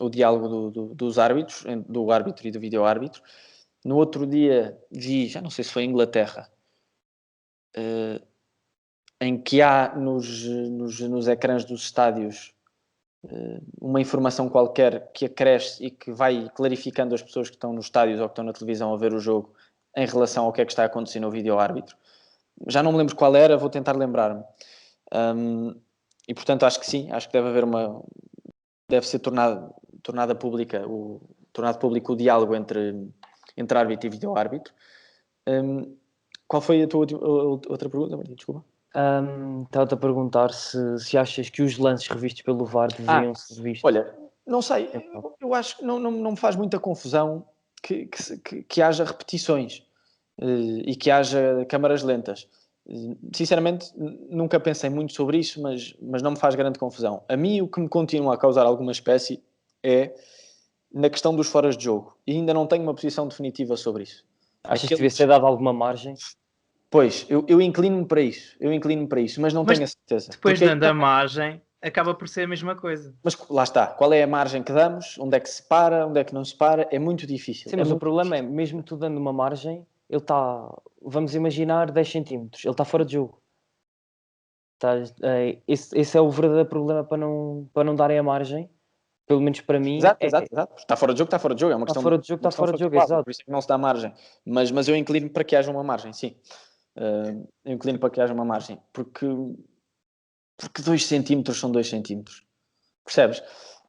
[SPEAKER 2] o diálogo dos árbitros, do árbitro e do vídeo-árbitro. No outro dia vi, já não sei se foi em Inglaterra, em que há nos ecrãs dos estádios uma informação qualquer que acresce e que vai clarificando as pessoas que estão nos estádios ou que estão na televisão a ver o jogo em relação ao que é que está acontecendo no vídeo-árbitro. Já não me lembro qual era, vou tentar lembrar-me. E portanto acho que sim, acho que deve ser tornado público o diálogo entre árbitro e vídeo-árbitro. Qual foi a tua outra pergunta, Martim? Desculpa.
[SPEAKER 3] Estava-te a perguntar se achas que os lances revistos pelo VAR deveriam ser vistos.
[SPEAKER 2] Olha, não sei, eu acho que não me faz muita confusão que haja repetições e que haja câmaras lentas. Sinceramente, nunca pensei muito sobre isso, mas não me faz grande confusão. A mim, o que me continua a causar alguma espécie é na questão dos foras de jogo. E ainda não tenho uma posição definitiva sobre isso.
[SPEAKER 3] Achas que devia ser dado alguma margem?
[SPEAKER 2] Pois, eu inclino-me para isso. Mas não tenho a certeza.
[SPEAKER 1] Depois dando a margem, acaba por ser a mesma coisa.
[SPEAKER 2] Mas lá está. Qual é a margem que damos? Onde é que se para? Onde é que não se para? É muito difícil.
[SPEAKER 3] Sim, mas o problema é, mesmo tu dando uma margem, ele está, vamos imaginar, 10 centímetros. Ele está fora de jogo. Esse é o verdadeiro problema para não darem a margem. Pelo menos para mim.
[SPEAKER 2] Exato. Está fora de jogo, está fora de jogo. É uma questão.
[SPEAKER 3] Está fora de jogo, exato.
[SPEAKER 2] Por isso é que não se dá margem. Mas eu inclino para que haja uma margem, sim. Eu inclino para que haja uma margem. Porque 2 centímetros são 2 centímetros. Percebes?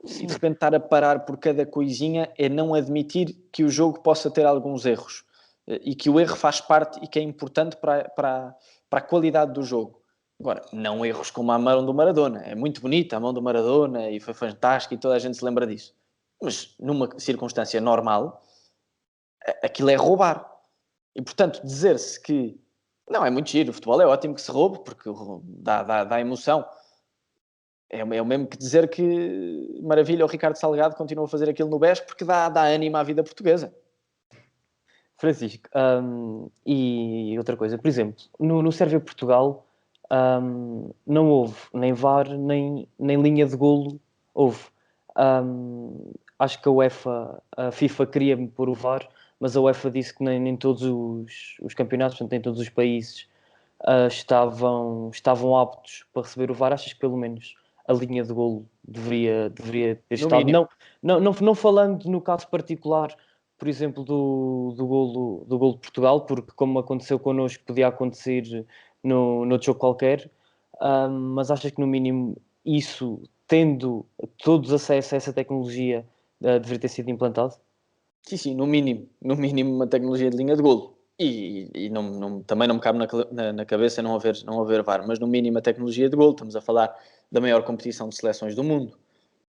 [SPEAKER 2] E de repente estar a parar por cada coisinha é não admitir que o jogo possa ter alguns erros. E que o erro faz parte e que é importante para a qualidade do jogo. Agora, não erros como a mão do Maradona. É muito bonita a mão do Maradona e foi fantástica e toda a gente se lembra disso. Mas numa circunstância normal, aquilo é roubar. E, portanto, dizer-se que não, é muito giro, o futebol é ótimo que se roube porque dá emoção. É o mesmo que dizer que maravilha, o Ricardo Salgado continua a fazer aquilo no BES porque dá ânimo à vida portuguesa.
[SPEAKER 3] Francisco, e outra coisa, por exemplo, no Sérvia-Portugal não houve nem VAR, nem linha de golo, houve. Acho que a FIFA queria pôr o VAR, mas a UEFA disse que nem todos os campeonatos, portanto, nem todos os países estavam aptos para receber o VAR. Achas que pelo menos a linha de golo deveria ter estado? Não falando no caso particular, por exemplo, do golo de Portugal, porque como aconteceu connosco, podia acontecer no jogo qualquer, mas achas que no mínimo isso, tendo todos acesso a essa tecnologia, deveria ter sido implantado?
[SPEAKER 2] Sim, no mínimo uma tecnologia de linha de golo. E também não me cabe na cabeça não haver VAR, mas no mínimo a tecnologia de golo. Estamos a falar da maior competição de seleções do mundo.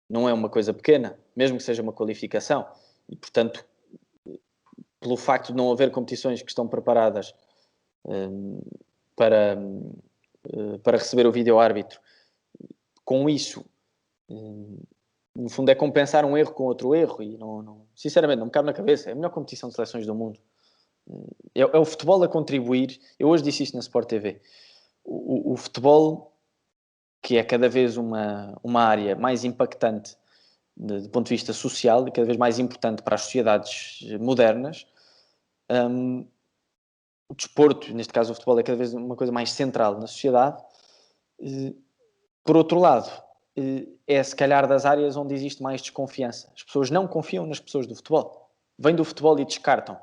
[SPEAKER 2] Não é uma coisa pequena, mesmo que seja uma qualificação. E, portanto, pelo facto de não haver competições que estão preparadas para receber o vídeo-árbitro, com isso, no fundo, é compensar um erro com outro erro. E sinceramente, não me cabe na cabeça. É a melhor competição de seleções do mundo. É o futebol a contribuir. Eu hoje disse isto na Sport TV. O futebol, que é cada vez uma área mais impactante do ponto de vista social e cada vez mais importante para as sociedades modernas, o desporto, neste caso o futebol, é cada vez uma coisa mais central na sociedade. Por outro lado, é se calhar das áreas onde existe mais desconfiança. As pessoas não confiam nas pessoas do futebol. Vêm do futebol e descartam.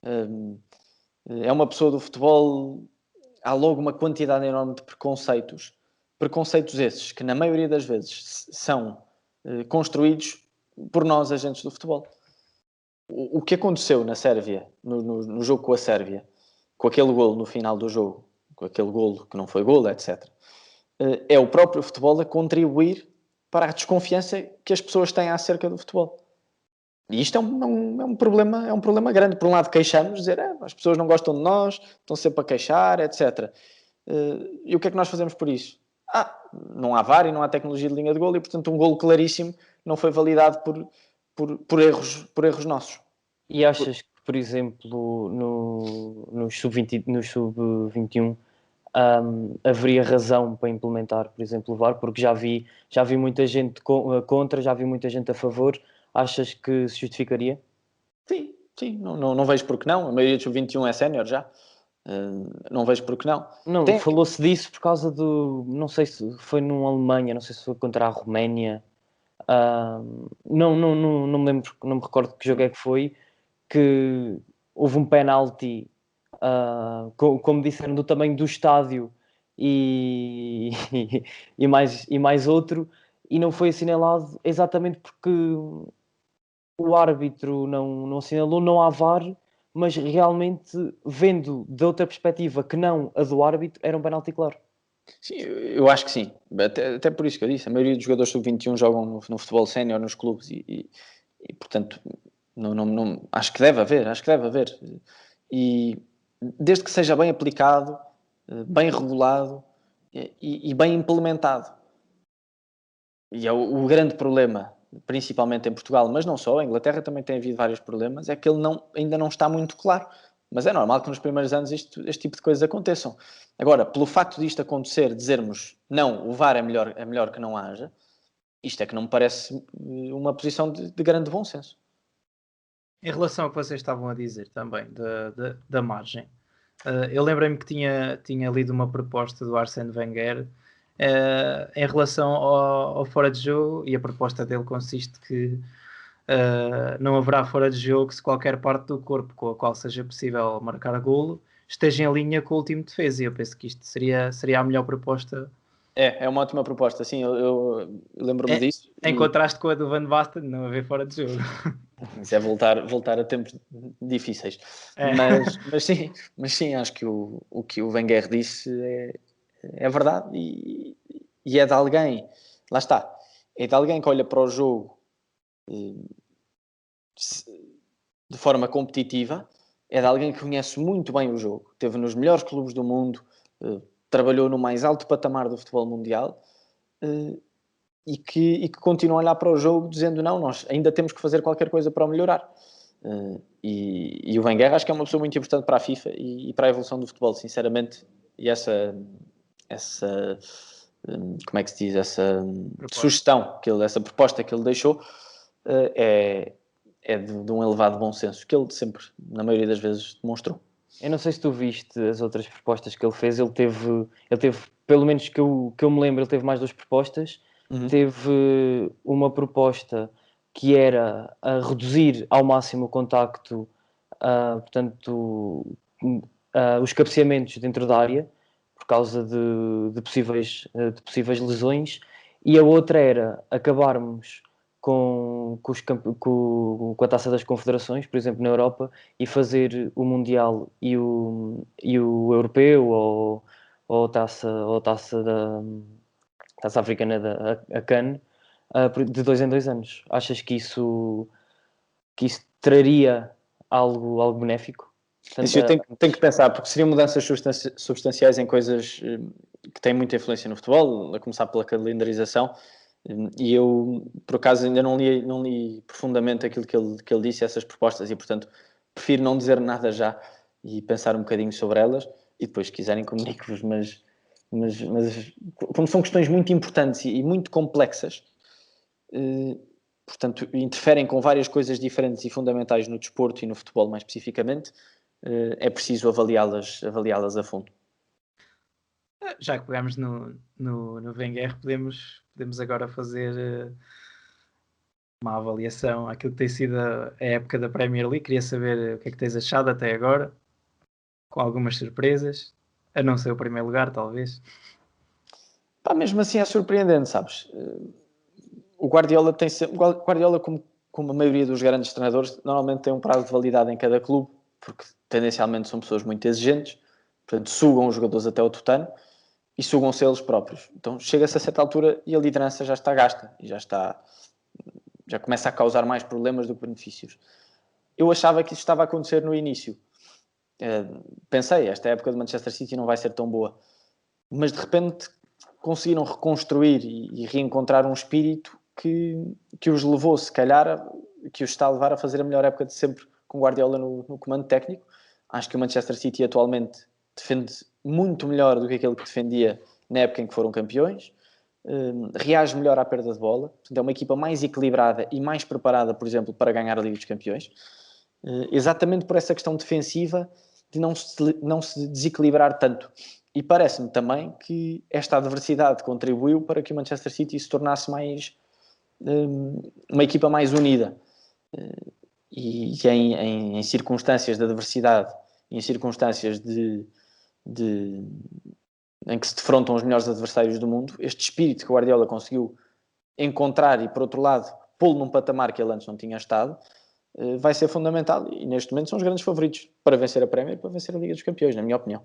[SPEAKER 2] É uma pessoa do futebol, há logo uma quantidade enorme de preconceitos. Preconceitos esses que, na maioria das vezes, são construídos por nós, agentes do futebol. O que aconteceu na Sérvia, no jogo com a Sérvia, com aquele golo no final do jogo, com aquele golo que não foi golo, etc., é o próprio futebol a contribuir para a desconfiança que as pessoas têm acerca do futebol. E isto é um problema grande. Por um lado, queixamos, dizer as pessoas não gostam de nós, estão sempre a queixar, etc. E o que é que nós fazemos por isso? Não há VAR e não há tecnologia de linha de golo e, portanto, um golo claríssimo não foi validado por erros nossos.
[SPEAKER 3] E achas que, por exemplo, no sub-21 haveria razão para implementar, por exemplo, o VAR? Porque já vi muita gente contra, já vi muita gente a favor. Achas que se justificaria?
[SPEAKER 2] Sim. Não vejo por que não. A maioria do sub-21 é sénior já. Não vejo por que não.
[SPEAKER 3] Não, falou-se disso por causa do... Não sei se foi numa Alemanha, não sei se foi contra a Roménia. Não me lembro, não me recordo que jogo é que foi, que houve um penalti, como disseram, do tamanho do estádio e mais outro, e não foi assinalado exatamente porque o árbitro não assinalou, não há VAR, mas realmente, vendo de outra perspectiva que não a do árbitro, era um penalti claro.
[SPEAKER 2] Sim, eu acho que sim. Até por isso que eu disse. A maioria dos jogadores sub-21 jogam no futebol sénior, nos clubes e portanto, acho que deve haver. E desde que seja bem aplicado, bem regulado e bem implementado. E é o grande problema, principalmente em Portugal, mas não só, a Inglaterra também tem havido vários problemas, é que ele ainda não está muito claro. Mas é normal que nos primeiros anos este tipo de coisas aconteçam. Agora, pelo facto disto acontecer, dizermos não, o VAR é melhor que não haja, isto é que não me parece uma posição de grande bom senso.
[SPEAKER 1] Em relação ao que vocês estavam a dizer também, da margem, eu lembrei-me que tinha lido uma proposta do Arsène Wenger em relação ao fora de jogo, e a proposta dele consiste que não haverá fora de jogo se qualquer parte do corpo com a qual seja possível marcar golo esteja em linha com o último defesa, e eu penso que isto seria a melhor proposta.
[SPEAKER 2] É uma ótima proposta, sim, eu lembro-me disso.
[SPEAKER 1] Em contraste com a do Van Basten, não haver fora de jogo.
[SPEAKER 2] Isso é voltar a tempos difíceis. Mas sim, acho que o que o Wenger disse é verdade e é de alguém, lá está, é de alguém que olha para o jogo de forma competitiva, é de alguém que conhece muito bem o jogo, esteve nos melhores clubes do mundo, trabalhou no mais alto patamar do futebol mundial e que continua a olhar para o jogo dizendo não, nós ainda temos que fazer qualquer coisa para o melhorar. E o Wenger acho que é uma pessoa muito importante para a FIFA e para a evolução do futebol, sinceramente. E essa como é que se diz, essa sugestão, essa proposta que ele deixou é de um elevado bom senso, que ele sempre, na maioria das vezes, demonstrou.
[SPEAKER 3] Eu não sei se tu viste as outras propostas que ele fez. Ele teve pelo menos que eu me lembro, ele teve mais 2 propostas. Teve uma proposta que era a reduzir ao máximo o contacto, portanto, os cabeceamentos dentro da área, por causa de possíveis lesões, e a outra era acabarmos com a Taça das Confederações, por exemplo, na Europa, e fazer o Mundial e o Europeu ou a Taça Africana a CAN de 2 em 2 anos. Achas que isso traria algo benéfico?
[SPEAKER 2] Portanto, isso eu tenho que pensar, porque seriam mudanças substanciais em coisas que têm muita influência no futebol, a começar pela calendarização, e eu, por acaso, ainda não li profundamente aquilo que ele disse, essas propostas, e, portanto, prefiro não dizer nada já e pensar um bocadinho sobre elas, e depois, se quiserem, comunico-vos, mas como são questões muito importantes e muito complexas, portanto, interferem com várias coisas diferentes e fundamentais no desporto e no futebol mais especificamente, é preciso avaliá-las a fundo.
[SPEAKER 1] Já que pegamos no Wenger, podemos agora fazer uma avaliação àquilo que tem sido a época da Premier League. Queria saber o que é que tens achado até agora, com algumas surpresas, a não ser o primeiro lugar, talvez.
[SPEAKER 2] Mesmo assim é surpreendente, sabes? O Guardiola como a maioria dos grandes treinadores, normalmente tem um prazo de validade em cada clube, porque tendencialmente são pessoas muito exigentes, portanto sugam os jogadores até ao tutano e sugam-se eles próprios. Então chega-se a certa altura e a liderança já está gasta e já começa a causar mais problemas do que benefícios. Eu achava que isso estava a acontecer no início. Pensei, esta época de Manchester City não vai ser tão boa. Mas de repente conseguiram reconstruir e reencontrar um espírito que os levou, se calhar, que os está a levar a fazer a melhor época de sempre com Guardiola no comando técnico. Acho que o Manchester City atualmente defende muito melhor do que aquele que defendia na época em que foram campeões. Reage melhor à perda de bola. Portanto, é uma equipa mais equilibrada e mais preparada, por exemplo, para ganhar a Liga dos Campeões. Exatamente por essa questão defensiva de não se desequilibrar tanto. E parece-me também que esta adversidade contribuiu para que o Manchester City se tornasse mais uma equipa mais unida. E em circunstâncias de adversidade, em circunstâncias em que se defrontam os melhores adversários do mundo, este espírito que o Guardiola conseguiu encontrar e, por outro lado, pô-lo num patamar que ele antes não tinha estado, vai ser fundamental. E neste momento são os grandes favoritos para vencer a Premier e para vencer a Liga dos Campeões, na minha opinião.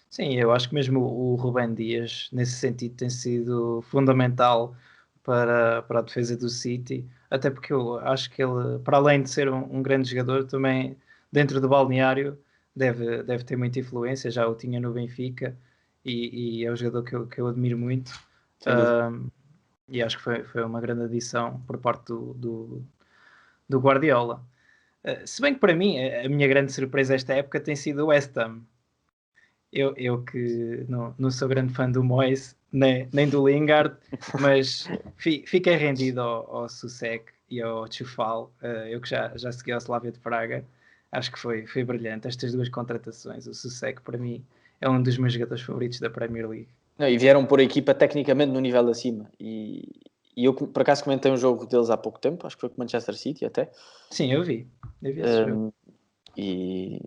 [SPEAKER 1] Sim, eu acho que mesmo o Rubén Dias, nesse sentido, tem sido fundamental para a defesa do City, até porque eu acho que ele, para além de ser um grande jogador, também dentro do balneário deve ter muita influência. Já o tinha no Benfica e é um jogador que eu admiro muito. E acho que foi uma grande adição por parte do Guardiola. Se bem que para mim a minha grande surpresa esta época tem sido o West Ham. Eu que não sou grande fã do Moyes, nem do Lingard, mas fiquei rendido ao Souček e ao Tchufal. Eu que já segui ao Slavia de Praga, acho que foi brilhante estas 2 contratações. O Souček, para mim, é um dos meus jogadores favoritos da Premier League.
[SPEAKER 2] E vieram pôr a equipa tecnicamente no nível acima. E eu, por acaso, comentei um jogo deles há pouco tempo, acho que foi com o Manchester City até.
[SPEAKER 1] Sim, eu vi esse jogo.
[SPEAKER 2] E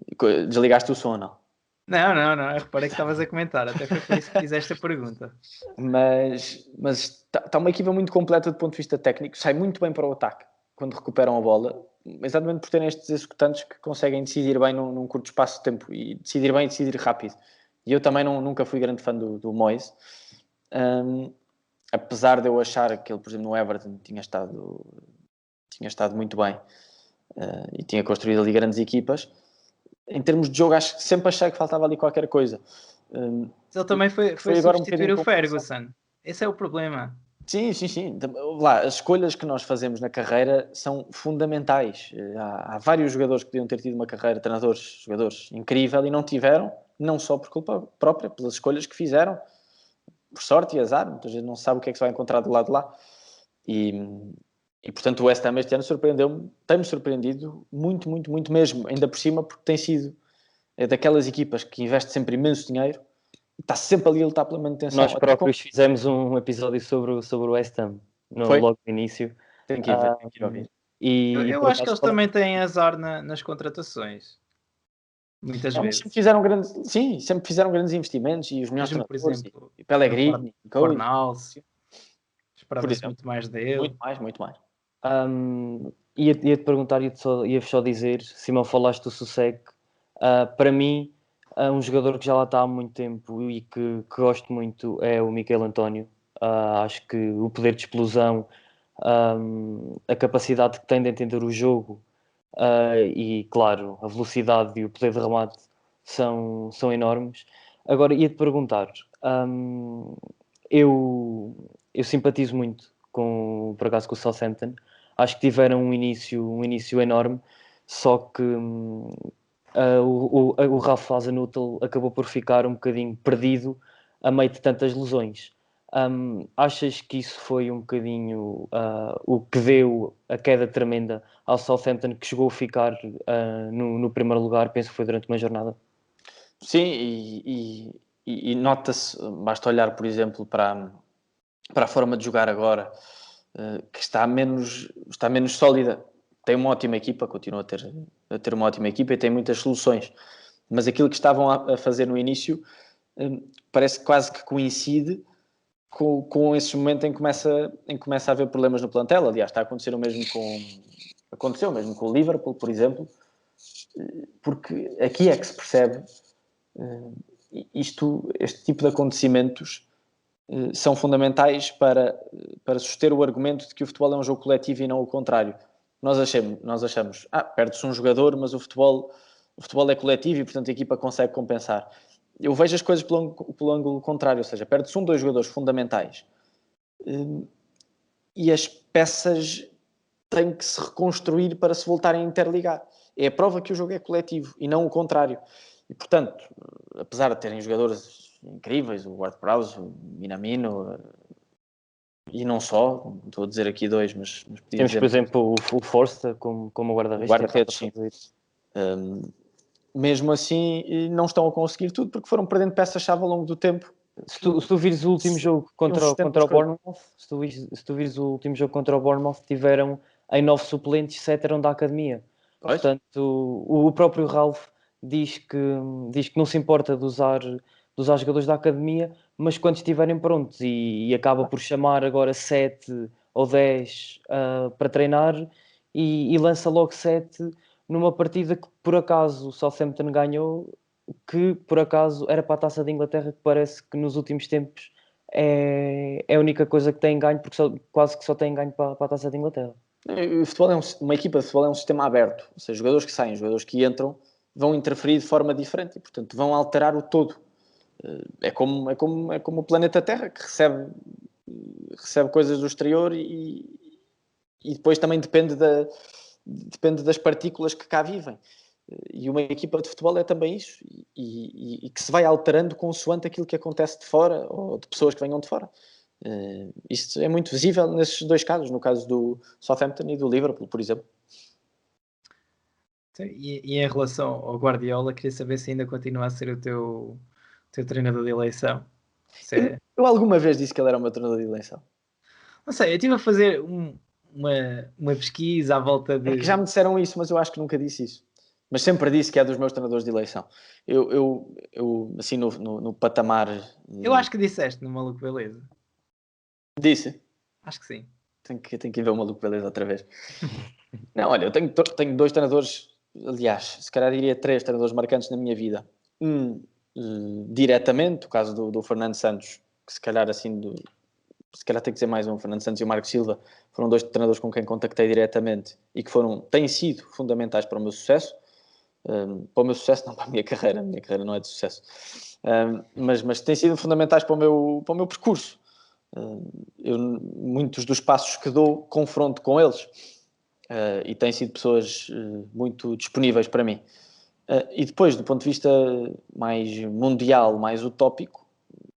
[SPEAKER 2] desligaste o som, não?
[SPEAKER 1] Não, eu reparei que estavas a comentar, até foi por isso que fiz esta pergunta.
[SPEAKER 2] Mas está uma equipa muito completa do ponto de vista técnico, sai muito bem para o ataque quando recuperam a bola, exatamente por terem estes executantes que conseguem decidir bem num curto espaço de tempo, e decidir bem e decidir rápido. E eu também nunca fui grande fã do Moyes, apesar de eu achar que ele, por exemplo, no Everton tinha estado muito bem, e tinha construído ali grandes equipas. Em termos de jogo, sempre achei que faltava ali qualquer coisa.
[SPEAKER 1] Ele também foi substituir o Ferguson. Esse é o problema.
[SPEAKER 2] Sim. Lá, as escolhas que nós fazemos na carreira são fundamentais. Há vários jogadores que podiam ter tido uma carreira, treinadores, jogadores, incrível e não tiveram, não só por culpa própria, pelas escolhas que fizeram, por sorte e azar. Muita gente não sabe o que é que se vai encontrar do lado de lá. E portanto, o West Ham este ano surpreendeu-me, tem-me surpreendido muito mesmo, ainda por cima, porque tem sido daquelas equipas que investe sempre imenso dinheiro e está sempre ali a lutar pela manutenção.
[SPEAKER 3] Nós próprios fizemos um episódio sobre o West Ham, logo no início.
[SPEAKER 2] Tem que ir ver, tem que ir ouvir.
[SPEAKER 1] Eu acho que eles também têm azar nas contratações. Muitas vezes.
[SPEAKER 2] Sempre fizeram grandes investimentos e os melhores
[SPEAKER 1] por exemplo,
[SPEAKER 2] e Pellegrini,
[SPEAKER 1] Fornals, esperava-se muito mais dele.
[SPEAKER 2] Muito mais.
[SPEAKER 3] Ia-te perguntar, ia-vos só dizer, Simão, falaste do Soucek. Para mim, um jogador que já lá está há muito tempo e que gosto muito é o Michail António. Acho que o poder de explosão, a capacidade que tem de entender o jogo e, claro, a velocidade e o poder de remate são enormes. Agora, ia-te perguntar, eu simpatizo muito por acaso com o Southampton. Acho que tiveram um início enorme, só que o Ralf Hasenhüttl acabou por ficar um bocadinho perdido a meio de tantas lesões. Achas que isso foi um bocadinho o que deu a queda tremenda ao Southampton, que chegou a ficar no primeiro lugar, penso que foi durante uma jornada?
[SPEAKER 2] Sim, e nota-se, basta olhar, por exemplo, para a forma de jogar agora, que está menos sólida. Tem uma ótima equipa, continua a ter uma ótima equipa e tem muitas soluções. Mas aquilo que estavam a fazer no início parece quase que coincide com esse momento em que começa a haver problemas no plantel. Aliás, aconteceu mesmo com o Liverpool, por exemplo, porque aqui é que se percebe este tipo de acontecimentos são fundamentais para suster o argumento de que o futebol é um jogo coletivo e não o contrário. Nós achamos, perde-se um jogador, mas o futebol é coletivo e, portanto, a equipa consegue compensar. Eu vejo as coisas pelo ângulo contrário, ou seja, perde-se dois jogadores fundamentais e as peças têm que se reconstruir para se voltarem a interligar. É a prova que o jogo é coletivo e não o contrário. E, portanto, apesar de terem jogadores incríveis, o Ward-Prowse, o Minamino, e não só, estou a dizer aqui dois, mas
[SPEAKER 3] temos, por exemplo, o Forster como
[SPEAKER 2] guarda-redes, sim. Mesmo assim, não estão a conseguir tudo porque foram perdendo peças-chave ao longo do tempo.
[SPEAKER 3] Se tu vires o último jogo contra o Bournemouth, se tu vires o último jogo contra o Bournemouth, tiveram em 9 suplentes, 7 eram da academia. Pois? Portanto, o próprio Ralf diz que não se importa de usar jogadores da academia, mas quando estiverem prontos e acaba por chamar agora 7 ou 10 para treinar e lança logo 7 numa partida que por acaso o Southampton ganhou, que por acaso era para a Taça de Inglaterra, que parece que nos últimos tempos é a única coisa que tem ganho, porque quase que só tem ganho para a Taça de Inglaterra.
[SPEAKER 2] O futebol uma equipa de futebol é um sistema aberto, ou seja, jogadores que saem, jogadores que entram vão interferir de forma diferente e, portanto, vão alterar o todo. É como o planeta Terra, que recebe coisas do exterior e depois também depende das partículas que cá vivem. E uma equipa de futebol é também isso, e que se vai alterando consoante aquilo que acontece de fora, ou de pessoas que venham de fora. Isto é muito visível nesses dois casos, no caso do Southampton e do Liverpool, por exemplo.
[SPEAKER 1] E em relação ao Guardiola, queria saber se ainda continua a ser o teu treinador de eleição.
[SPEAKER 2] Eu alguma vez disse que ele era o meu treinador de eleição.
[SPEAKER 1] Não sei, eu estive a fazer uma pesquisa à volta de...
[SPEAKER 2] É que já me disseram isso, mas eu acho que nunca disse isso. Mas sempre disse que é dos meus treinadores de eleição. Eu assim, no patamar...
[SPEAKER 1] Eu acho que disseste no Maluco Beleza.
[SPEAKER 2] Disse?
[SPEAKER 1] Acho que sim.
[SPEAKER 2] Tenho que ir ver o Maluco Beleza outra vez. Não, olha, eu tenho dois treinadores, aliás, se calhar diria 3 treinadores marcantes na minha vida. Diretamente, o caso do Fernando Santos, que se calhar assim... Se calhar tem que dizer mais um, o Fernando Santos e o Marco Silva, foram 2 treinadores com quem contactei diretamente e que têm sido fundamentais para o meu sucesso. Para o meu sucesso, não para a minha carreira não é de sucesso. Mas têm sido fundamentais para o meu percurso. Muitos dos passos que dou, confronto com eles. E têm sido pessoas muito disponíveis para mim. E depois, do ponto de vista mais mundial, mais utópico,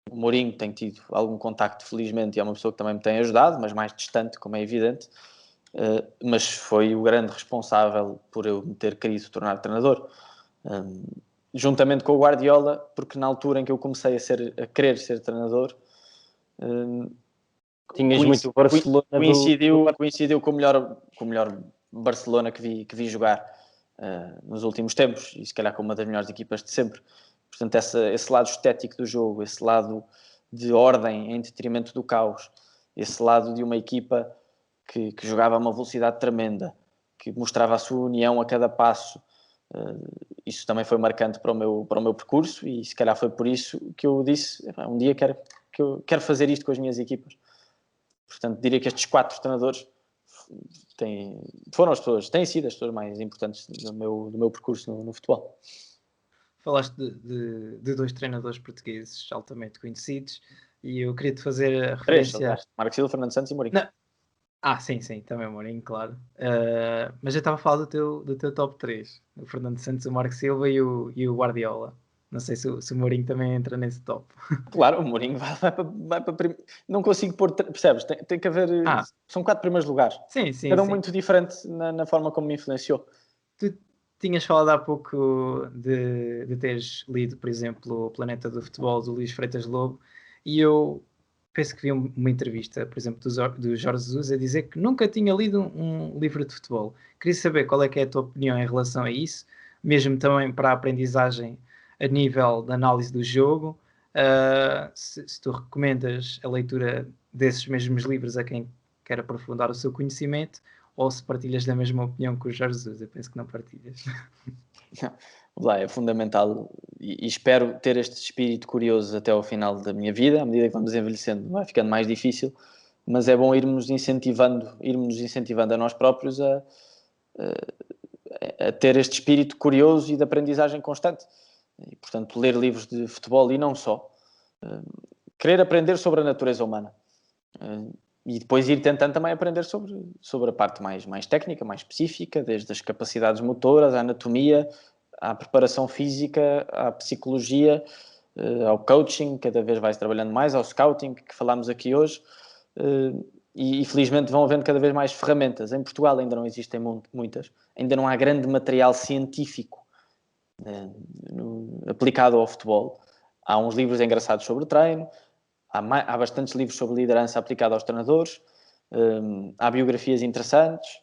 [SPEAKER 2] o Mourinho tem tido algum contacto, felizmente, e é uma pessoa que também me tem ajudado, mas mais distante, como é evidente. Mas foi o grande responsável por eu me ter querido tornar treinador. Juntamente com o Guardiola, porque na altura em que eu comecei a querer ser treinador,
[SPEAKER 3] tinhas muito o Barcelona
[SPEAKER 2] coincidiu com o melhor Barcelona que vi jogar nos últimos tempos, e se calhar com uma das melhores equipas de sempre. Portanto, esse lado estético do jogo, esse lado de ordem em detrimento do caos, esse lado de uma equipa que jogava a uma velocidade tremenda, que mostrava a sua união a cada passo, isso também foi marcante para o meu percurso, e se calhar foi por isso que eu disse, um dia quero fazer isto com as minhas equipas. Portanto, diria que estes 4 treinadores têm sido as pessoas mais importantes do meu percurso no futebol.
[SPEAKER 1] Falaste de 2 treinadores portugueses altamente conhecidos, e eu queria-te fazer a referência...
[SPEAKER 2] Marco Silva, Fernando Santos e Mourinho.
[SPEAKER 1] Não. Sim, também o Mourinho, claro. Mas eu estava a falar do teu top 3. O Fernando Santos, o Marco Silva e o Guardiola. Não sei se o Mourinho também entra nesse top.
[SPEAKER 2] Claro, o Mourinho vai para primeiro. Não consigo pôr... Percebes? Tem que haver... São 4 primeiros lugares.
[SPEAKER 1] Sim.
[SPEAKER 2] Cada um muito diferente na forma como me influenciou.
[SPEAKER 1] Tu tinhas falado há pouco de teres lido, por exemplo, O Planeta do Futebol, do Luís Freitas Lobo, e eu penso que vi uma entrevista, por exemplo, do Jorge Jesus, a dizer que nunca tinha lido um livro de futebol. Queria saber qual é que é a tua opinião em relação a isso, mesmo também para a aprendizagem a nível da análise do jogo. Se tu recomendas a leitura desses mesmos livros a quem quer aprofundar o seu conhecimento, ou se partilhas da mesma opinião que o Jorge Jesus. Eu penso que não partilhas.
[SPEAKER 2] É fundamental, e espero ter este espírito curioso até ao final da minha vida. À medida que vamos envelhecendo, vai ficando mais difícil, mas é bom irmos incentivando a nós próprios a ter este espírito curioso e de aprendizagem constante. E, portanto, ler livros de futebol e não só. Querer aprender sobre a natureza humana. E depois ir tentando também aprender sobre a parte mais técnica, mais específica, desde as capacidades motoras, a anatomia, à preparação física, à psicologia, ao coaching, cada vez vai-se trabalhando mais, ao scouting, que falámos aqui hoje, e felizmente vão havendo cada vez mais ferramentas. Em Portugal ainda não existem muitas, ainda não há grande material científico aplicado ao futebol. Há uns livros engraçados sobre treino, há bastantes livros sobre liderança aplicada aos treinadores, há biografias interessantes,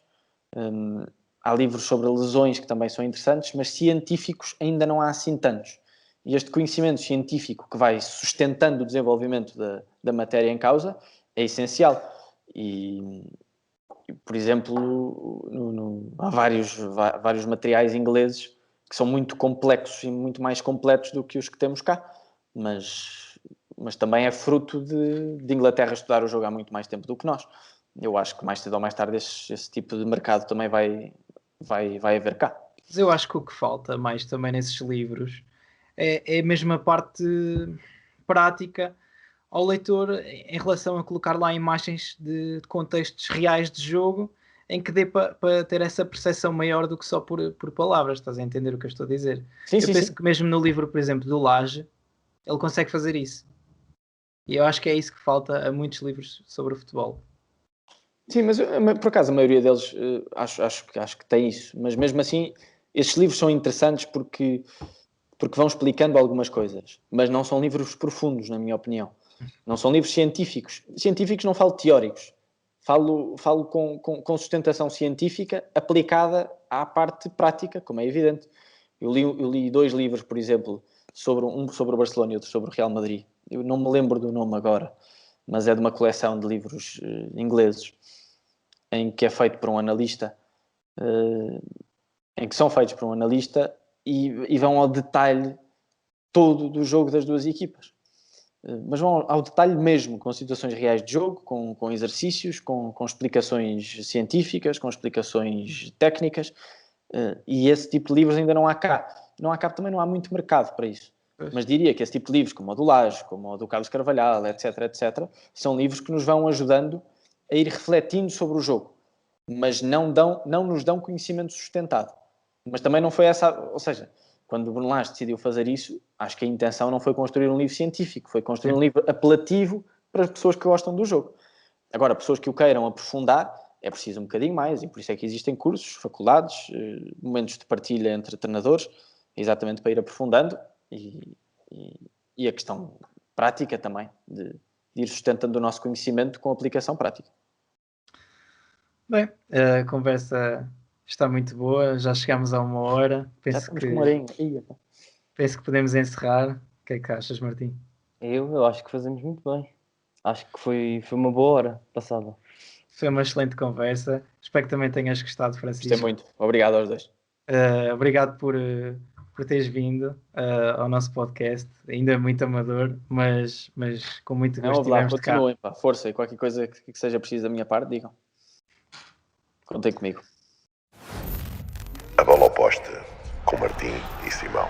[SPEAKER 2] há livros sobre lesões que também são interessantes, mas científicos ainda não há assim tantos. E este conhecimento científico que vai sustentando o desenvolvimento da matéria em causa é essencial. E por exemplo, há vários materiais ingleses que são muito complexos e muito mais completos do que os que temos cá, mas também é fruto de Inglaterra estudar o jogo há muito mais tempo do que nós. Eu acho que mais cedo ou mais tarde esse tipo de mercado também vai haver cá.
[SPEAKER 1] Mas eu acho que o que falta mais também nesses livros é a mesma parte prática ao leitor em relação a colocar lá imagens de contextos reais de jogo, em que dê para ter essa percepção maior do que só por palavras. Estás a entender o que eu estou a dizer? Eu penso que mesmo no livro, por exemplo, do Lage, ele consegue fazer isso. E eu acho que é isso que falta a muitos livros sobre o futebol.
[SPEAKER 2] Sim, mas por acaso a maioria deles acho que tem isso. Mas mesmo assim, estes livros são interessantes porque vão explicando algumas coisas. Mas não são livros profundos, na minha opinião. Não são livros científicos. Científicos não falo teóricos. Falo com sustentação científica aplicada à parte prática, como é evidente. Eu li 2 livros, por exemplo, um sobre o Barcelona e outro sobre o Real Madrid. Eu não me lembro do nome agora, mas é de uma coleção de livros ingleses, em que é feito por um analista, em que são feitos por um analista e vão ao detalhe todo do jogo das duas equipas. Mas vão ao detalhe mesmo, com situações reais de jogo, com exercícios, com explicações científicas, com explicações técnicas, e esse tipo de livros ainda não há cá. Não há cá, também não há muito mercado para isso. Mas diria que esse tipo de livros, como o do Lage, como o do Carlos Carvalhal, etc., são livros que nos vão ajudando a ir refletindo sobre o jogo, mas não nos dão conhecimento sustentado. Mas também não foi essa... Ou seja, quando o Bruno Lage decidiu fazer isso, acho que a intenção não foi construir um livro científico, foi construir um livro apelativo para as pessoas que gostam do jogo. Agora, pessoas que o queiram aprofundar, é preciso um bocadinho mais, e por isso é que existem cursos, faculdades, momentos de partilha entre treinadores, exatamente para ir aprofundando, e a questão prática também, de ir sustentando o nosso conhecimento com aplicação prática.
[SPEAKER 1] Bem, a conversa está muito boa, já chegámos a 1 hora.
[SPEAKER 2] Já estamos com uma horinha.
[SPEAKER 1] Penso que podemos encerrar. O que é que achas, Martim?
[SPEAKER 3] Eu acho que fazemos muito bem. Acho que foi uma boa hora passada.
[SPEAKER 1] Foi uma excelente conversa. Espero que também tenhas gostado, Francisco.
[SPEAKER 2] Gostei muito. Obrigado aos dois.
[SPEAKER 1] Obrigado por teres vindo ao nosso podcast. Ainda muito amador, mas com muito gosto.
[SPEAKER 2] Continuem, pá, força, e qualquer coisa que seja preciso da minha parte, digam. Contem comigo.
[SPEAKER 4] A bola oposta com Martim e Simão.